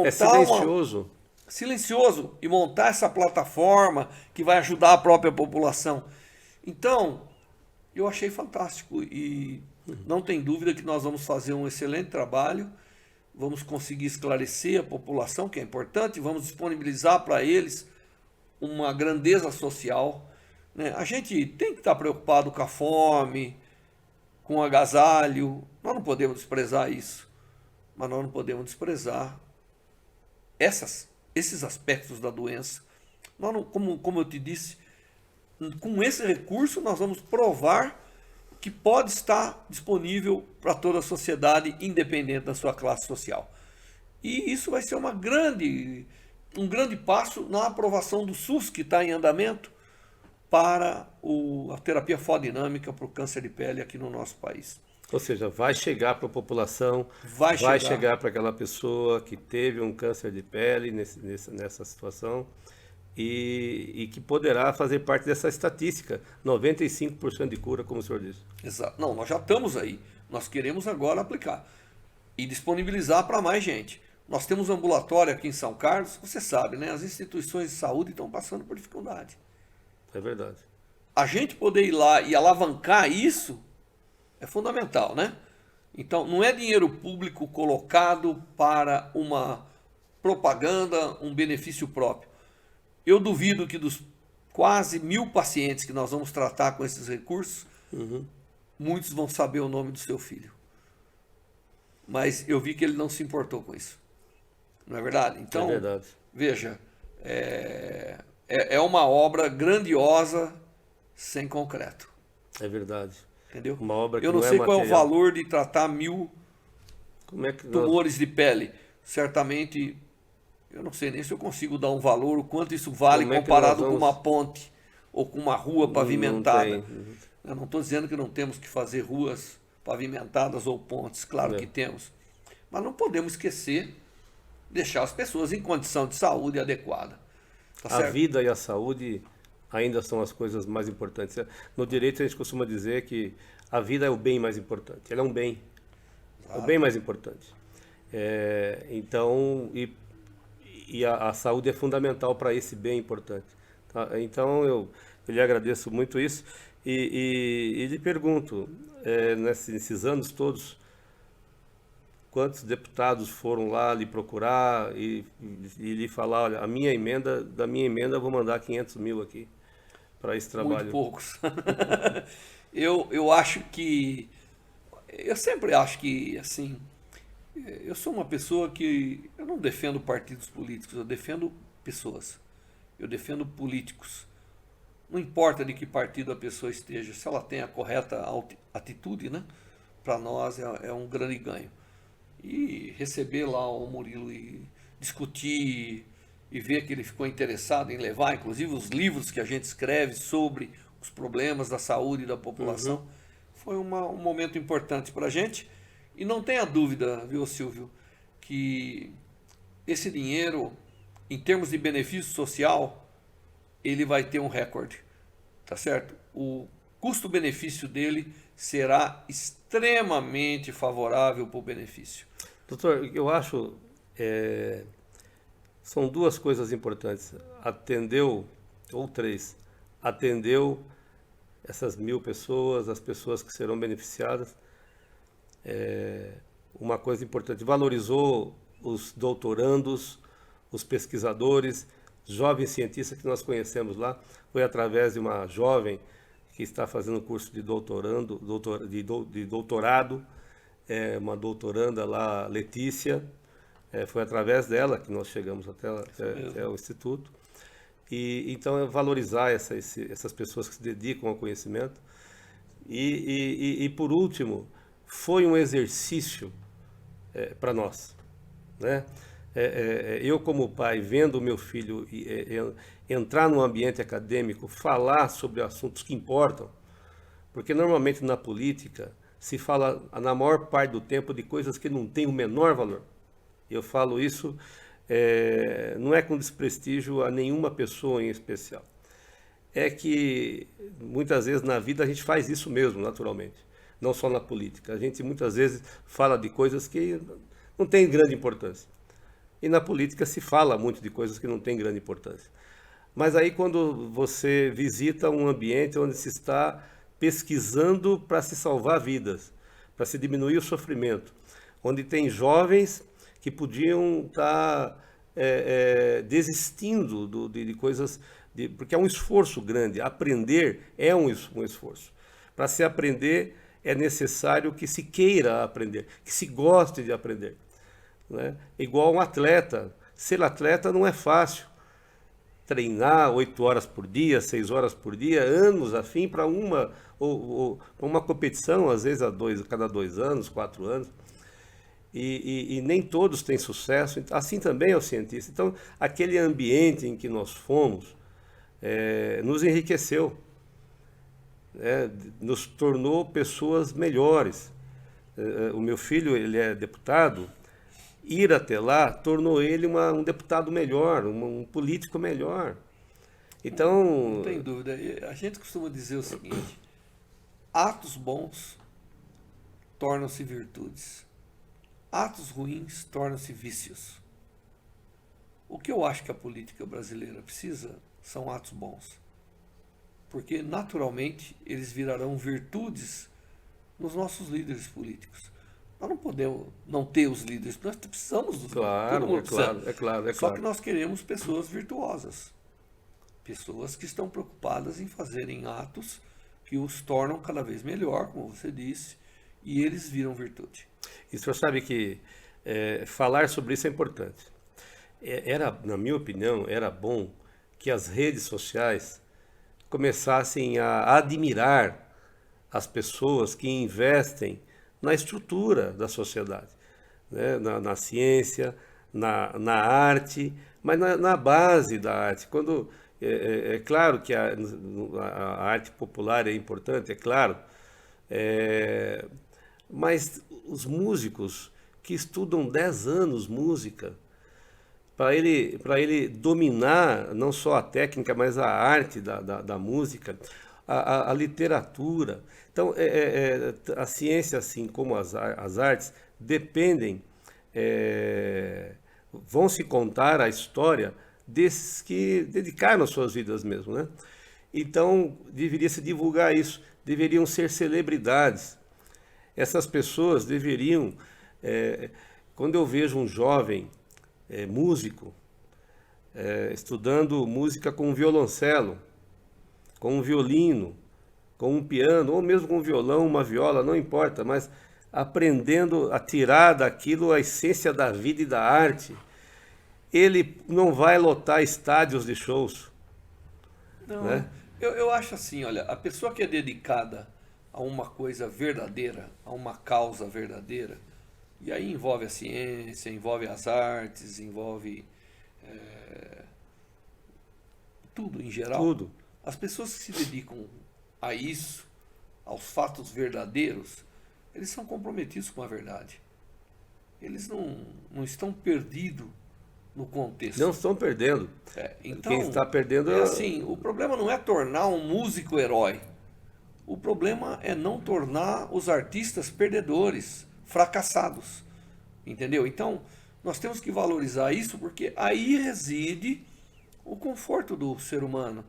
É silencioso. Silencioso, e montar essa plataforma que vai ajudar a própria população. Então, eu achei fantástico e não tem dúvida que nós vamos fazer um excelente trabalho, vamos conseguir esclarecer a população, que é importante, vamos disponibilizar para eles uma grandeza social, né? A gente tem que estar preocupado com a fome, com o agasalho, nós não podemos desprezar isso, mas nós não podemos desprezar esses aspectos da doença. Nós não, como eu te disse, com esse recurso nós vamos provar que pode estar disponível para toda a sociedade, independente da sua classe social. E isso vai ser um grande passo na aprovação do SUS, que está em andamento, para a terapia fodinâmica para o câncer de pele aqui no nosso país. Ou seja, vai chegar para a população, Vai chegar para aquela pessoa que teve um câncer de pele nessa situação e que poderá fazer parte dessa estatística, 95% de cura, como o senhor disse. Exato. Não, nós já estamos aí. Nós queremos agora aplicar e disponibilizar para mais gente. Nós temos um ambulatório aqui em São Carlos, você sabe, né? As instituições de saúde estão passando por dificuldade. É verdade. A gente poder ir lá e alavancar isso é fundamental, né? Então, não é dinheiro público colocado para uma propaganda, um benefício próprio. Eu duvido que dos quase 1.000 pacientes que nós vamos tratar com esses recursos, muitos vão saber o nome do seu filho. Mas eu vi que ele não se importou com isso. Não é verdade? Então, é verdade. Veja, é uma obra grandiosa sem concreto. É verdade. Entendeu? Uma obra que eu não sei qual é o valor de tratar 1.000 tumores de pele. Certamente, eu não sei nem se eu consigo dar um valor, o quanto isso vale comparado com uma ponte ou com uma rua pavimentada. Eu não estou dizendo que não temos que fazer ruas pavimentadas ou pontes, claro que temos. Mas não podemos esquecer, deixar as pessoas em condição de saúde adequada. Tá certo? A vida e a saúde ainda são as coisas mais importantes. No direito a gente costuma dizer que a vida é o bem mais importante. Ela é um bem. Exato. O bem mais importante. Então, a saúde é fundamental para esse bem importante. Tá? Então, eu lhe agradeço muito isso e lhe pergunto, nesses anos todos, quantos deputados foram lá lhe procurar e lhe falar, olha, da minha emenda eu vou mandar 500 mil aqui para esse trabalho? Muito poucos. eu acho que, eu sempre acho que, assim, eu sou uma pessoa que, eu não defendo partidos políticos, eu defendo pessoas, eu defendo políticos. Não importa de que partido a pessoa esteja, se ela tem a correta atitude, né? Para nós é um grande ganho. E receber lá o Murilo e discutir e ver que ele ficou interessado em levar, inclusive os livros que a gente escreve sobre os problemas da saúde da população, foi um momento importante para a gente. E não tenha dúvida, viu, Silvio, que esse dinheiro, em termos de benefício social, ele vai ter um recorde, tá certo? O custo-benefício dele será extremamente favorável para o benefício. Doutor, eu acho são duas coisas importantes. Atendeu essas 1.000 pessoas, as pessoas que serão beneficiadas. Uma coisa importante, valorizou os doutorandos, os pesquisadores, jovens cientistas que nós conhecemos lá. Foi através de uma jovem que está fazendo curso de doutorado, uma doutoranda lá, Letícia. Foi através dela que nós chegamos até o Instituto. E então valorizar essas pessoas que se dedicam ao conhecimento. E por último, foi um exercício para nós, né? Eu como pai, vendo o meu filho entrar no ambiente acadêmico, falar sobre assuntos que importam, porque normalmente na política se fala na maior parte do tempo de coisas que não têm o menor valor. Eu falo isso não é com desprestígio a nenhuma pessoa em especial. é que muitas vezes na vida a gente faz isso mesmo, naturalmente. Não só na política. A gente muitas vezes fala de coisas que não têm grande importância. E na política se fala muito de coisas que não têm grande importância. Mas aí quando você visita um ambiente onde se está pesquisando para se salvar vidas, para se diminuir o sofrimento, onde tem jovens que podiam estar desistindo de coisas, porque é um esforço grande. Aprender é um esforço. Para se aprender é necessário que se queira aprender, que se goste de aprender. Né? Igual um atleta. Ser atleta não é fácil. Treinar 8 horas por dia, 6 horas por dia, anos a fim para uma competição, às vezes cada 2 anos, 4 anos. E nem todos têm sucesso, assim também é o cientista. Então, aquele ambiente em que nós fomos nos enriqueceu, nos tornou pessoas melhores. O meu filho, ele é deputado. Ir até lá tornou ele um deputado melhor, um político melhor. Então... Não tem dúvida. A gente costuma dizer o seguinte: atos bons tornam-se virtudes. Atos ruins tornam-se vícios. O que eu acho que a política brasileira precisa são atos bons. Porque, naturalmente, eles virarão virtudes nos nossos líderes políticos. Nós não podemos não ter os líderes, nós precisamos dos líderes. Claro, é claro. Só que nós queremos pessoas virtuosas. Pessoas que estão preocupadas em fazerem atos que os tornam cada vez melhor, como você disse, e eles viram virtude. E o senhor sabe que falar sobre isso é importante. Na minha opinião, era bom que as redes sociais começassem a admirar as pessoas que investem na estrutura da sociedade, né? na ciência, na arte, mas na base da arte. Quando, é claro que a arte popular é importante, é claro, mas os músicos que estudam 10 anos música, para ele dominar não só a técnica, mas a arte da música, a literatura. Então, a ciência, assim como as artes, dependem, vão se contar a história desses que dedicaram as suas vidas mesmo, né? Então, deveria se divulgar isso, deveriam ser celebridades. Essas pessoas deveriam, quando eu vejo um jovem músico, estudando música com um violoncelo, com um violino, com um piano, ou mesmo com um violão, uma viola, não importa, mas aprendendo a tirar daquilo a essência da vida e da arte, ele não vai lotar estádios de shows. Não, né? eu acho assim, olha, a pessoa que é dedicada a uma coisa verdadeira, a uma causa verdadeira, e aí envolve a ciência, envolve as artes, envolve tudo em geral. Tudo. As pessoas que se dedicam a isso, aos fatos verdadeiros, eles são comprometidos com a verdade. Eles não estão perdidos no contexto. Não estão perdendo. Então, quem está perdendo é assim, o problema não é tornar um músico herói. O problema é não tornar os artistas perdedores, fracassados. Entendeu? Então, nós temos que valorizar isso, porque aí reside o conforto do ser humano.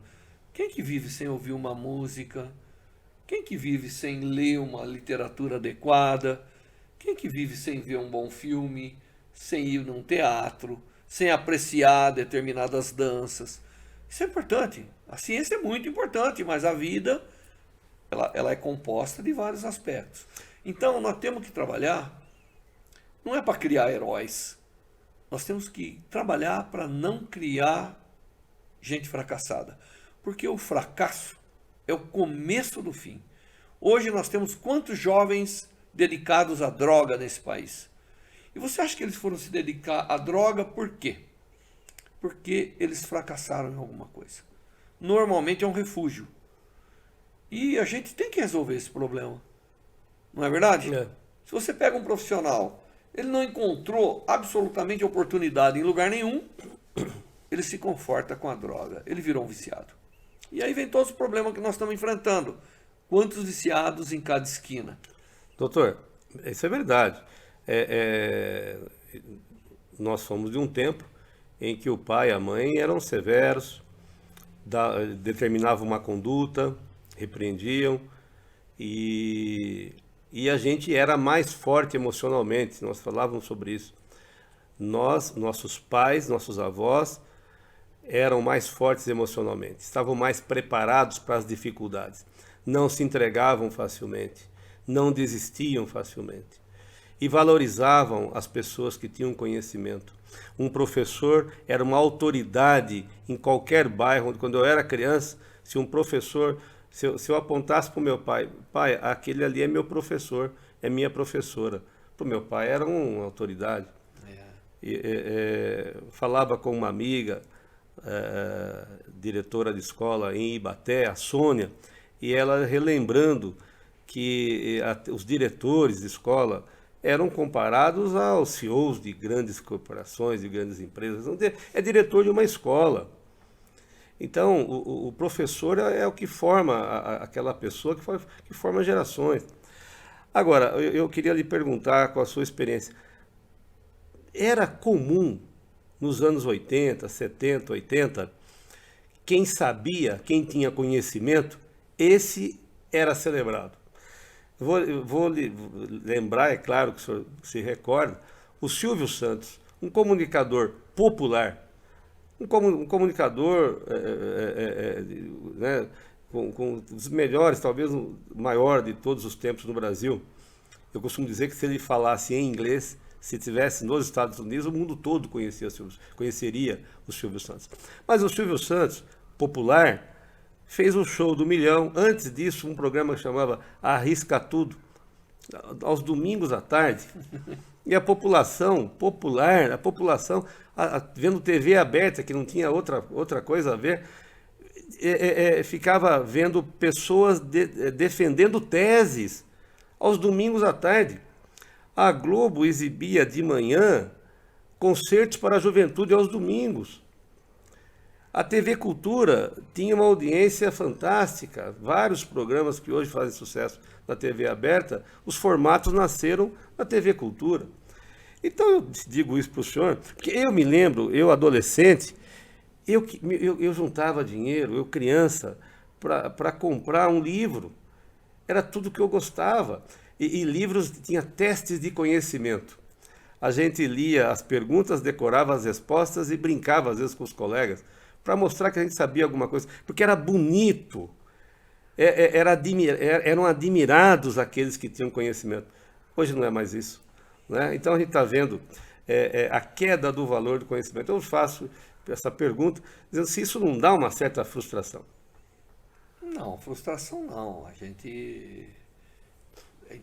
Quem que vive sem ouvir uma música? Quem que vive sem ler uma literatura adequada? Quem que vive sem ver um bom filme? Sem ir num teatro? Sem apreciar determinadas danças? Isso é importante. A ciência é muito importante, mas a vida ela é composta de vários aspectos. Então, nós temos que trabalhar, não é para criar heróis. Nós temos que trabalhar para não criar gente fracassada. Porque o fracasso é o começo do fim. Hoje nós temos quantos jovens dedicados à droga nesse país? E você acha que eles foram se dedicar à droga por quê? Porque eles fracassaram em alguma coisa. Normalmente é um refúgio. E a gente tem que resolver esse problema. Não é verdade? Se você pega um profissional, ele não encontrou absolutamente oportunidade em lugar nenhum, ele se conforta com a droga. Ele virou um viciado. E aí vem todos os problemas que nós estamos enfrentando. Quantos viciados em cada esquina? Doutor, isso é verdade. Nós somos de um tempo em que o pai e a mãe eram severos, determinavam uma conduta, repreendiam, e a gente era mais forte emocionalmente. Nós falávamos sobre isso. Nossos pais, nossos avós eram mais fortes emocionalmente, estavam mais preparados para as dificuldades, não se entregavam facilmente, não desistiam facilmente e valorizavam as pessoas que tinham conhecimento. Um professor era uma autoridade em qualquer bairro. Quando eu era criança, se um professor, se eu apontasse para o meu pai, pai, aquele ali é meu professor, é minha professora. Para o meu pai era uma autoridade. Falava com uma amiga, diretora de escola em Ibaté, a Sônia, e ela relembrando que os diretores de escola eram comparados aos CEOs de grandes corporações, de grandes empresas. É diretor de uma escola. Então, o professor é o que forma aquela pessoa que forma gerações. Agora, eu queria lhe perguntar, com a sua experiência, era comum nos anos 80, 70, 80, quem sabia, quem tinha conhecimento, esse era celebrado. Vou lhe lembrar, é claro que o senhor se recorda, o Silvio Santos, um comunicador popular, um comunicador né, com os melhores, talvez o maior de todos os tempos no Brasil. Eu costumo dizer que se ele falasse em inglês, se estivesse nos Estados Unidos, o mundo todo conheceria o Silvio Santos. Mas o Silvio Santos, popular, fez o show do Milhão. Antes disso, um programa que chamava Arrisca Tudo, aos domingos à tarde. E a população popular, vendo TV aberta, que não tinha outra coisa a ver, ficava vendo pessoas defendendo teses aos domingos à tarde. A Globo exibia de manhã concertos para a juventude aos domingos. A TV Cultura tinha uma audiência fantástica, vários programas que hoje fazem sucesso na TV aberta, os formatos nasceram na TV Cultura. Então eu digo isso para o senhor, porque eu me lembro, eu adolescente, eu juntava dinheiro, eu criança, para comprar um livro. Era tudo que eu gostava. E livros tinha testes de conhecimento. A gente lia as perguntas, decorava as respostas e brincava às vezes com os colegas, para mostrar que a gente sabia alguma coisa, porque era bonito, eram admirados aqueles que tinham conhecimento. Hoje não é mais isso, né? Então a gente está vendo a queda do valor do conhecimento. Eu faço essa pergunta, dizendo se isso não dá uma certa frustração. Não, frustração não. A gente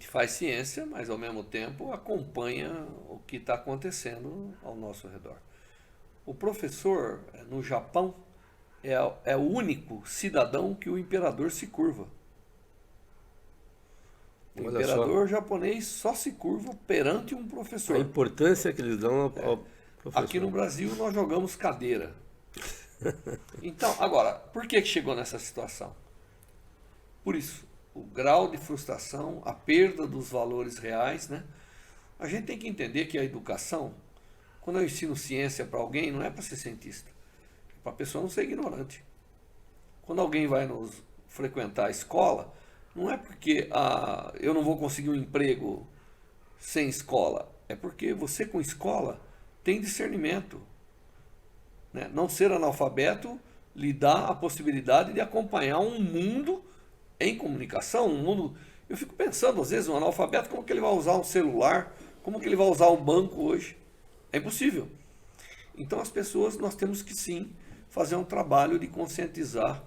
faz ciência, mas ao mesmo tempo acompanha o que está acontecendo ao nosso redor. O professor, no Japão, é o único cidadão que o imperador se curva. O imperador japonês só se curva perante um professor. A importância que eles dão ao professor. Aqui no Brasil nós jogamos cadeira. Então, agora, por que chegou nessa situação? Por isso, o grau de frustração, a perda dos valores reais, né? A gente tem que entender que a educação, quando eu ensino ciência para alguém, não é para ser cientista, é para a pessoa não ser ignorante. Quando alguém vai frequentar a escola, não é porque eu não vou conseguir um emprego sem escola, é porque você com escola tem discernimento, né? Não ser analfabeto lhe dá a possibilidade de acompanhar um mundo em comunicação, um mundo... Eu fico pensando, às vezes, um analfabeto, como que ele vai usar um celular, como que ele vai usar um banco hoje? É impossível. Então as pessoas, nós temos que sim fazer um trabalho de conscientizar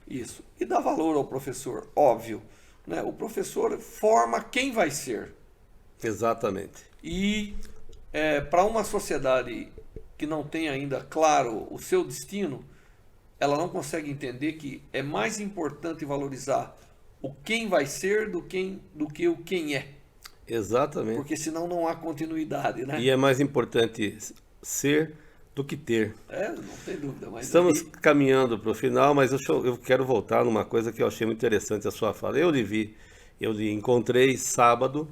isso. E dar valor ao professor, óbvio, né? O professor forma quem vai ser. Exatamente. E para uma sociedade que não tem ainda claro o seu destino, ela não consegue entender que é mais importante valorizar o quem vai ser do que o quem é. Exatamente. Porque senão não há continuidade, né? E é mais importante ser do que ter. Não tem dúvida. Mas Estamos aí, caminhando para o final, mas eu quero voltar numa coisa que eu achei muito interessante a sua fala. Eu lhe encontrei sábado,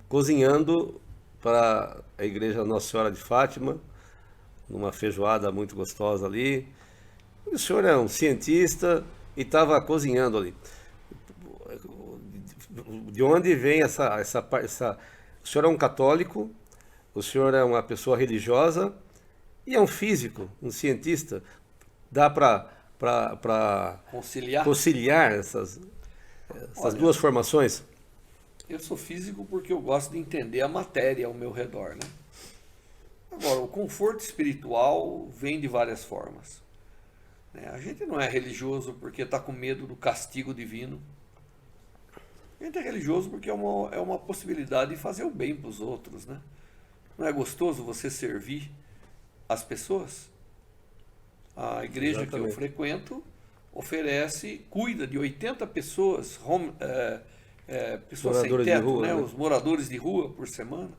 cozinhando para a igreja Nossa Senhora de Fátima, numa feijoada muito gostosa ali. O senhor é um cientista e estava cozinhando ali. De onde vem essa... O senhor é um católico, o senhor é uma pessoa religiosa e é um físico, um cientista. Dá para conciliar essas olha, duas formações? eu sou físico porque eu gosto de entender a matéria ao meu redor, né? Agora, o conforto espiritual vem de várias formas, né? A gente não é religioso porque está com medo do castigo divino. A gente é religioso porque é uma possibilidade de fazer o bem para os outros, né? Não é gostoso você servir as pessoas? A igreja que eu Exatamente. frequento cuida de 80 pessoas, pessoas sem Moradores de teto, rua, né? né? Os moradores de rua por semana.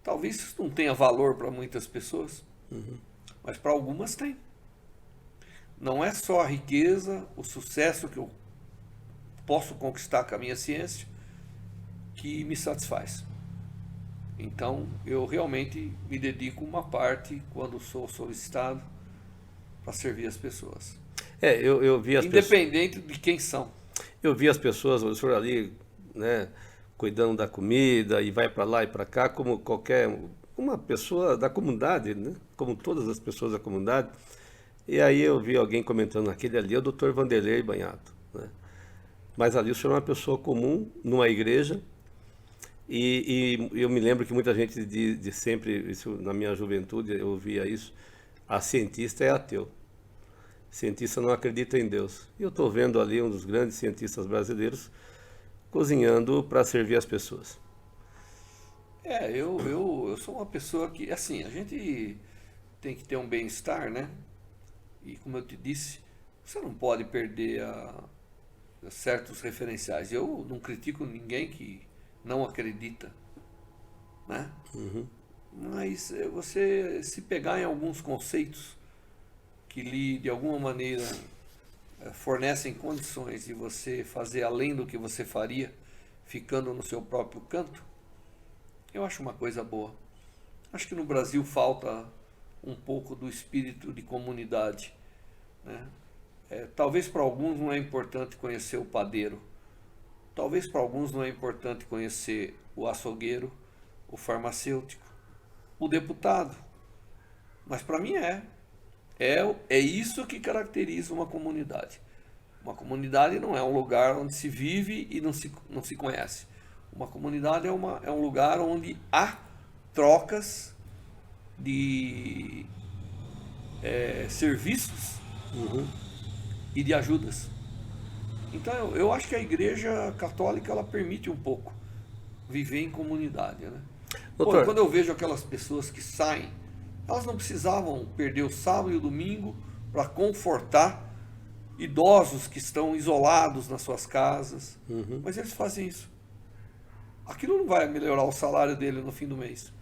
Talvez isso não tenha valor para muitas pessoas, mas para algumas tem. Não é só a riqueza, o sucesso que eu posso conquistar com a minha ciência que me satisfaz. Então, eu realmente me dedico uma parte, quando sou solicitado, para servir as pessoas. Eu vi as pessoas. Independente de quem são. Eu vi as pessoas, o senhor ali, né, cuidando da comida e vai para lá e para cá, como uma pessoa da comunidade, né, como todas as pessoas da comunidade. E aí eu vi alguém comentando, aquele ali é o Dr. Vanderlei Banhato, né? Mas ali o senhor é uma pessoa comum, numa igreja, e eu me lembro que muita gente de sempre, isso, na minha juventude eu ouvia isso, a cientista é ateu. Cientista não acredita em Deus. E eu estou vendo ali um dos grandes cientistas brasileiros cozinhando para servir as pessoas. Eu sou uma pessoa que, assim, a gente tem que ter um bem-estar, né? E como eu te disse, você não pode perder certos referenciais. Eu não critico ninguém que não acredita, né? Mas você se pegar em alguns conceitos que lhe, de alguma maneira, fornecem condições de você fazer além do que você faria, ficando no seu próprio canto, eu acho uma coisa boa. Acho que no Brasil falta um pouco do espírito de comunidade, né? Talvez para alguns não é importante conhecer o padeiro, talvez para alguns não é importante conhecer o açougueiro, o farmacêutico, o deputado, mas para mim é isso que caracteriza uma comunidade. Uma comunidade não é um lugar onde se vive e não se conhece. Uma comunidade é um lugar onde há trocas de serviços e de ajudas. Então eu acho que a Igreja Católica ela permite um pouco viver em comunidade, né? Doutor, Quando eu vejo aquelas pessoas que saem, elas não precisavam perder o sábado e o domingo para confortar idosos que estão isolados nas suas casas, mas eles fazem isso. Aquilo não vai melhorar o salário dele no fim do mês,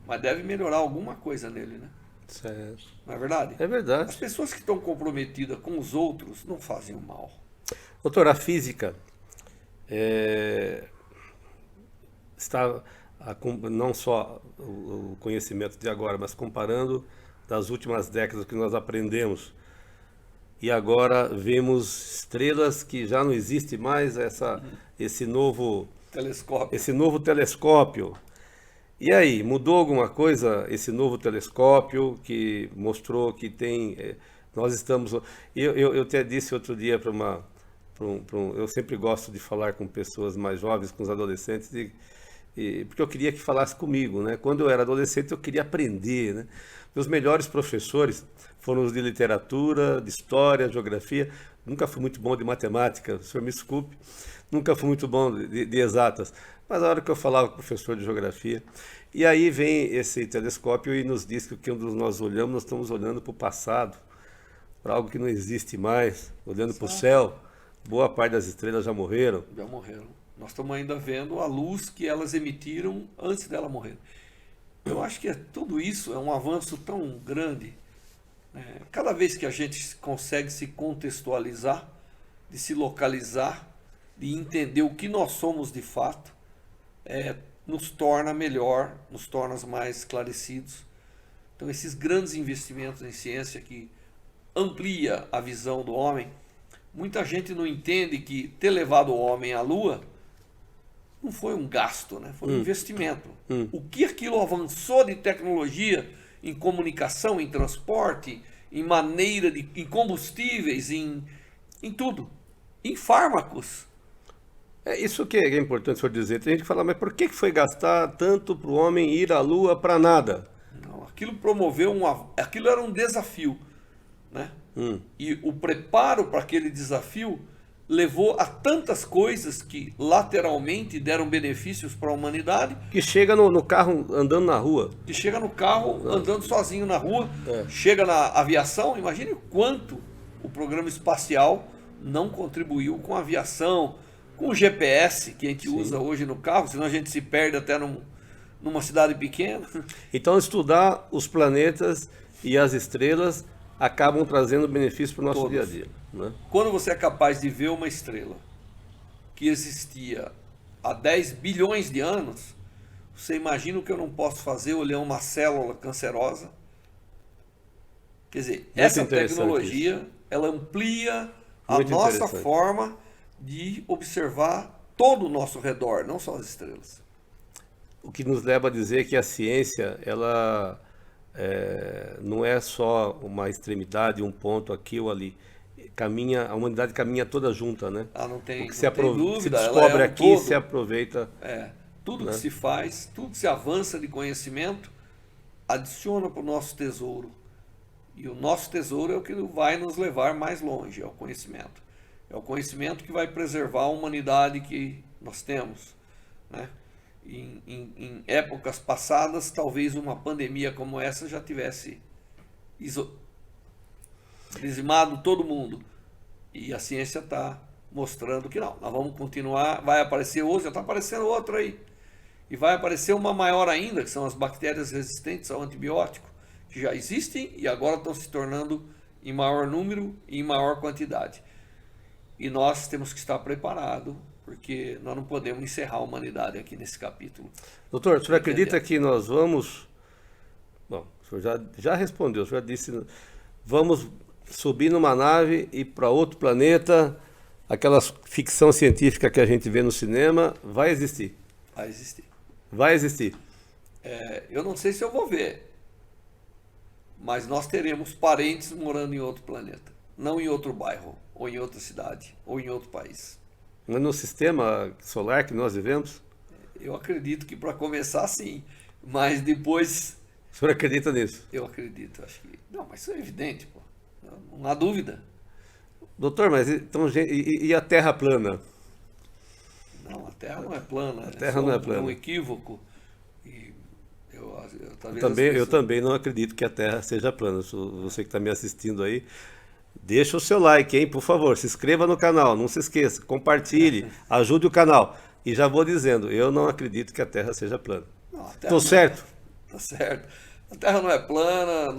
mas deve melhorar alguma coisa nele, né? certo. Não é verdade? É As verdade. pessoas que estão comprometidas com os outros não fazem o mal. Doutor, a física está não só o conhecimento de agora, mas comparando das últimas décadas que nós aprendemos. E agora vemos estrelas que já não existe mais, esse novo telescópio. E aí, mudou alguma coisa esse novo telescópio que mostrou que nós estamos... Eu até disse outro dia eu sempre gosto de falar com pessoas mais jovens, com os adolescentes, porque eu queria que falasse comigo, né? Quando eu era adolescente eu queria aprender, né? Meus melhores professores foram os de literatura, de história, geografia. Nunca fui muito bom de matemática, o senhor me desculpe. Nunca fui muito bom de exatas. Mas a hora que eu falava com o professor de geografia, e aí vem esse telescópio e nos diz que quando nós olhamos, nós estamos olhando para o passado, para algo que não existe mais, olhando para o céu. Boa parte das estrelas já morreram. Já morreram. Nós estamos ainda vendo a luz que elas emitiram antes dela morrer. Eu acho que tudo isso é um avanço tão grande. Cada vez que a gente consegue se contextualizar, de se localizar, de entender o que nós somos de fato, nos torna melhor, nos torna mais esclarecidos. Então, esses grandes investimentos em ciência que amplia a visão do homem, muita gente não entende que ter levado o homem à Lua não foi um gasto, né? Foi um investimento. O que aquilo avançou de tecnologia em comunicação, em transporte, em maneira de, em combustíveis, em tudo, em fármacos. É isso que é importante o senhor dizer. Tem gente que fala, mas por que foi gastar tanto para o homem ir à Lua para nada? Não, aquilo promoveu aquilo era um desafio, né? E o preparo para aquele desafio levou a tantas coisas que lateralmente deram benefícios para a humanidade. Que chega no carro andando na rua. Que chega no carro andando sozinho na rua, chega na aviação. Imagine o quanto o programa espacial não contribuiu com a aviação, com o GPS que a gente usa hoje no carro, senão a gente se perde até numa cidade pequena. Então, estudar os planetas e as estrelas acabam trazendo benefício para o nosso dia a dia. Né? Quando você é capaz de ver uma estrela que existia há 10 bilhões de anos, você imagina o que eu não posso fazer olhando uma célula cancerosa? Quer dizer, essa tecnologia, ela amplia a nossa forma de observar todo o nosso redor, não só as estrelas. O que nos leva a dizer que a ciência, ela não é só uma extremidade, um ponto aqui ou ali. A humanidade caminha toda junta, né? Não tem, o que não tem dúvida. Se descobre aqui, se aproveita. Tudo que se faz, tudo que se avança de conhecimento, adiciona para o nosso tesouro. E o nosso tesouro é o que vai nos levar mais longe, é o conhecimento. É o conhecimento que vai preservar a humanidade que nós temos, né? Em épocas passadas, talvez uma pandemia como essa já tivesse dizimado todo mundo. E a ciência está mostrando que não. Nós vamos continuar, vai aparecer outro, já está aparecendo outro aí. E vai aparecer uma maior ainda, que são as bactérias resistentes ao antibiótico, que já existem e agora estão se tornando em maior número e em maior quantidade. E nós temos que estar preparados, porque nós não podemos encerrar a humanidade aqui nesse capítulo. Doutor, o senhor acredita que nós vamos... Bom, o senhor já respondeu, o senhor disse, vamos subir numa nave e para outro planeta, aquela ficção científica que a gente vê no cinema, vai existir? Vai existir. Vai existir. Eu não sei se eu vou ver, mas nós teremos parentes morando em outro planeta, não em outro bairro, ou em outra cidade, ou em outro país. Mas no sistema solar que nós vivemos? Eu acredito que para começar sim, mas depois... O senhor acredita nisso? Eu acredito, acho que... Não, mas isso é evidente, pô. Não há dúvida. Doutor, mas então, e a Terra plana? Não, a Terra não é plana. A Terra não é plana. É um equívoco. E eu também não acredito que a Terra seja plana. Você que está me assistindo aí, deixa o seu like, hein? Por favor, se inscreva no canal, não se esqueça, compartilhe, ajude o canal. E já vou dizendo, eu não acredito que a Terra seja plana. Estou certo? Está certo. A Terra não é plana,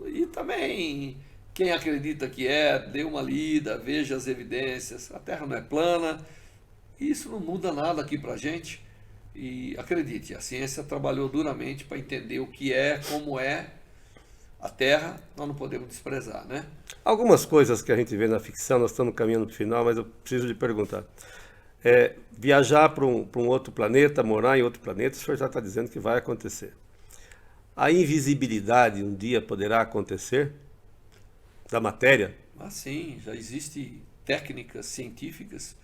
e também quem acredita que dê uma lida, veja as evidências. A Terra não é plana, e isso não muda nada aqui para a gente. E acredite, a ciência trabalhou duramente para entender o que como é a Terra, nós não podemos desprezar, né? Algumas coisas que a gente vê na ficção, nós estamos caminhando para o final, mas eu preciso lhe perguntar. Viajar para um outro planeta, morar em outro planeta, o senhor já está dizendo que vai acontecer. A invisibilidade um dia poderá acontecer da matéria? Sim, já existem técnicas científicas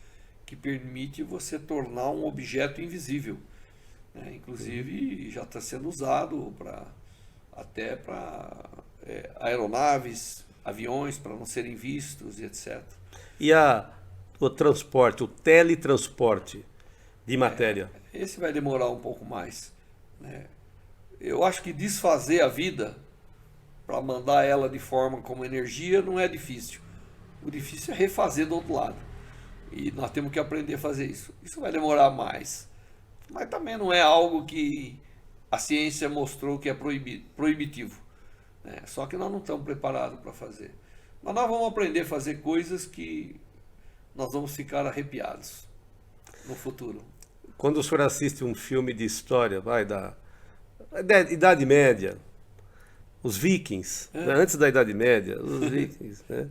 que permitem você tornar um objeto invisível. Inclusive, já está sendo usado até para aeronaves, aviões, para não serem vistos, etc. E o transporte, o teletransporte de matéria? Esse vai demorar um pouco mais, né? Eu acho que desfazer a vida para mandar ela de forma como energia não é difícil. O difícil é refazer do outro lado. E nós temos que aprender a fazer isso. Isso vai demorar mais. Mas também não é algo que a ciência mostrou que é proibitivo. Né? Só que nós não estamos preparados para fazer. Mas nós vamos aprender a fazer coisas que nós vamos ficar arrepiados no futuro. Quando o senhor assiste um filme de história, da Idade Média, os vikings, né? Antes da Idade Média, os vikings, né?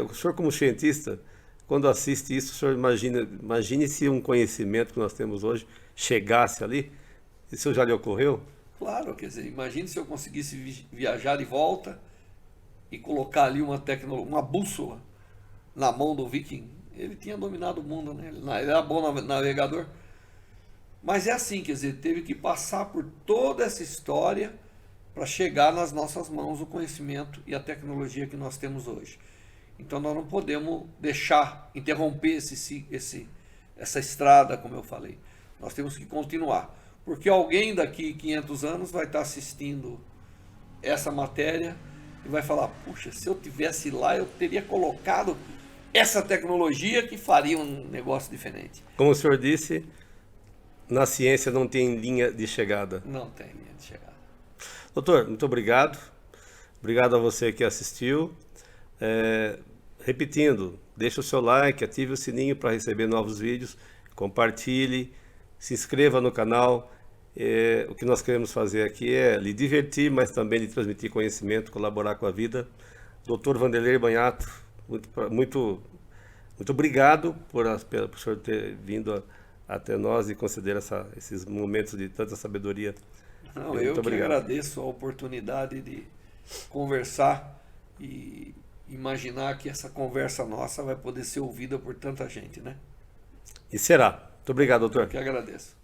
O senhor como cientista, quando assiste isso, o senhor imagine se um conhecimento que nós temos hoje chegasse ali. Isso já lhe ocorreu? Claro, quer dizer, imagine se eu conseguisse viajar de volta e colocar ali uma bússola na mão do viking. Ele tinha dominado o mundo, né? Ele era bom navegador. Mas é assim, quer dizer, teve que passar por toda essa história para chegar nas nossas mãos o conhecimento e a tecnologia que nós temos hoje. Então nós não podemos interromper essa estrada, como eu falei. Nós temos que continuar. Porque alguém daqui 500 anos vai estar assistindo essa matéria e vai falar, puxa, se eu tivesse lá, eu teria colocado essa tecnologia que faria um negócio diferente. Como o senhor disse, na ciência não tem linha de chegada. Não tem linha de chegada. Doutor, muito obrigado. Obrigado a você que assistiu. Repetindo, deixe o seu like, ative o sininho para receber novos vídeos, compartilhe, se inscreva no canal. O que nós queremos fazer aqui é lhe divertir, mas também lhe transmitir conhecimento, colaborar com a vida. Dr. Vanderlei Banhato, muito obrigado por o senhor ter vindo até nós e conceder esses momentos de tanta sabedoria. Não, eu que agradeço a oportunidade de conversar e imaginar que essa conversa nossa vai poder ser ouvida por tanta gente, né? E será. Muito obrigado, doutor. Eu que agradeço.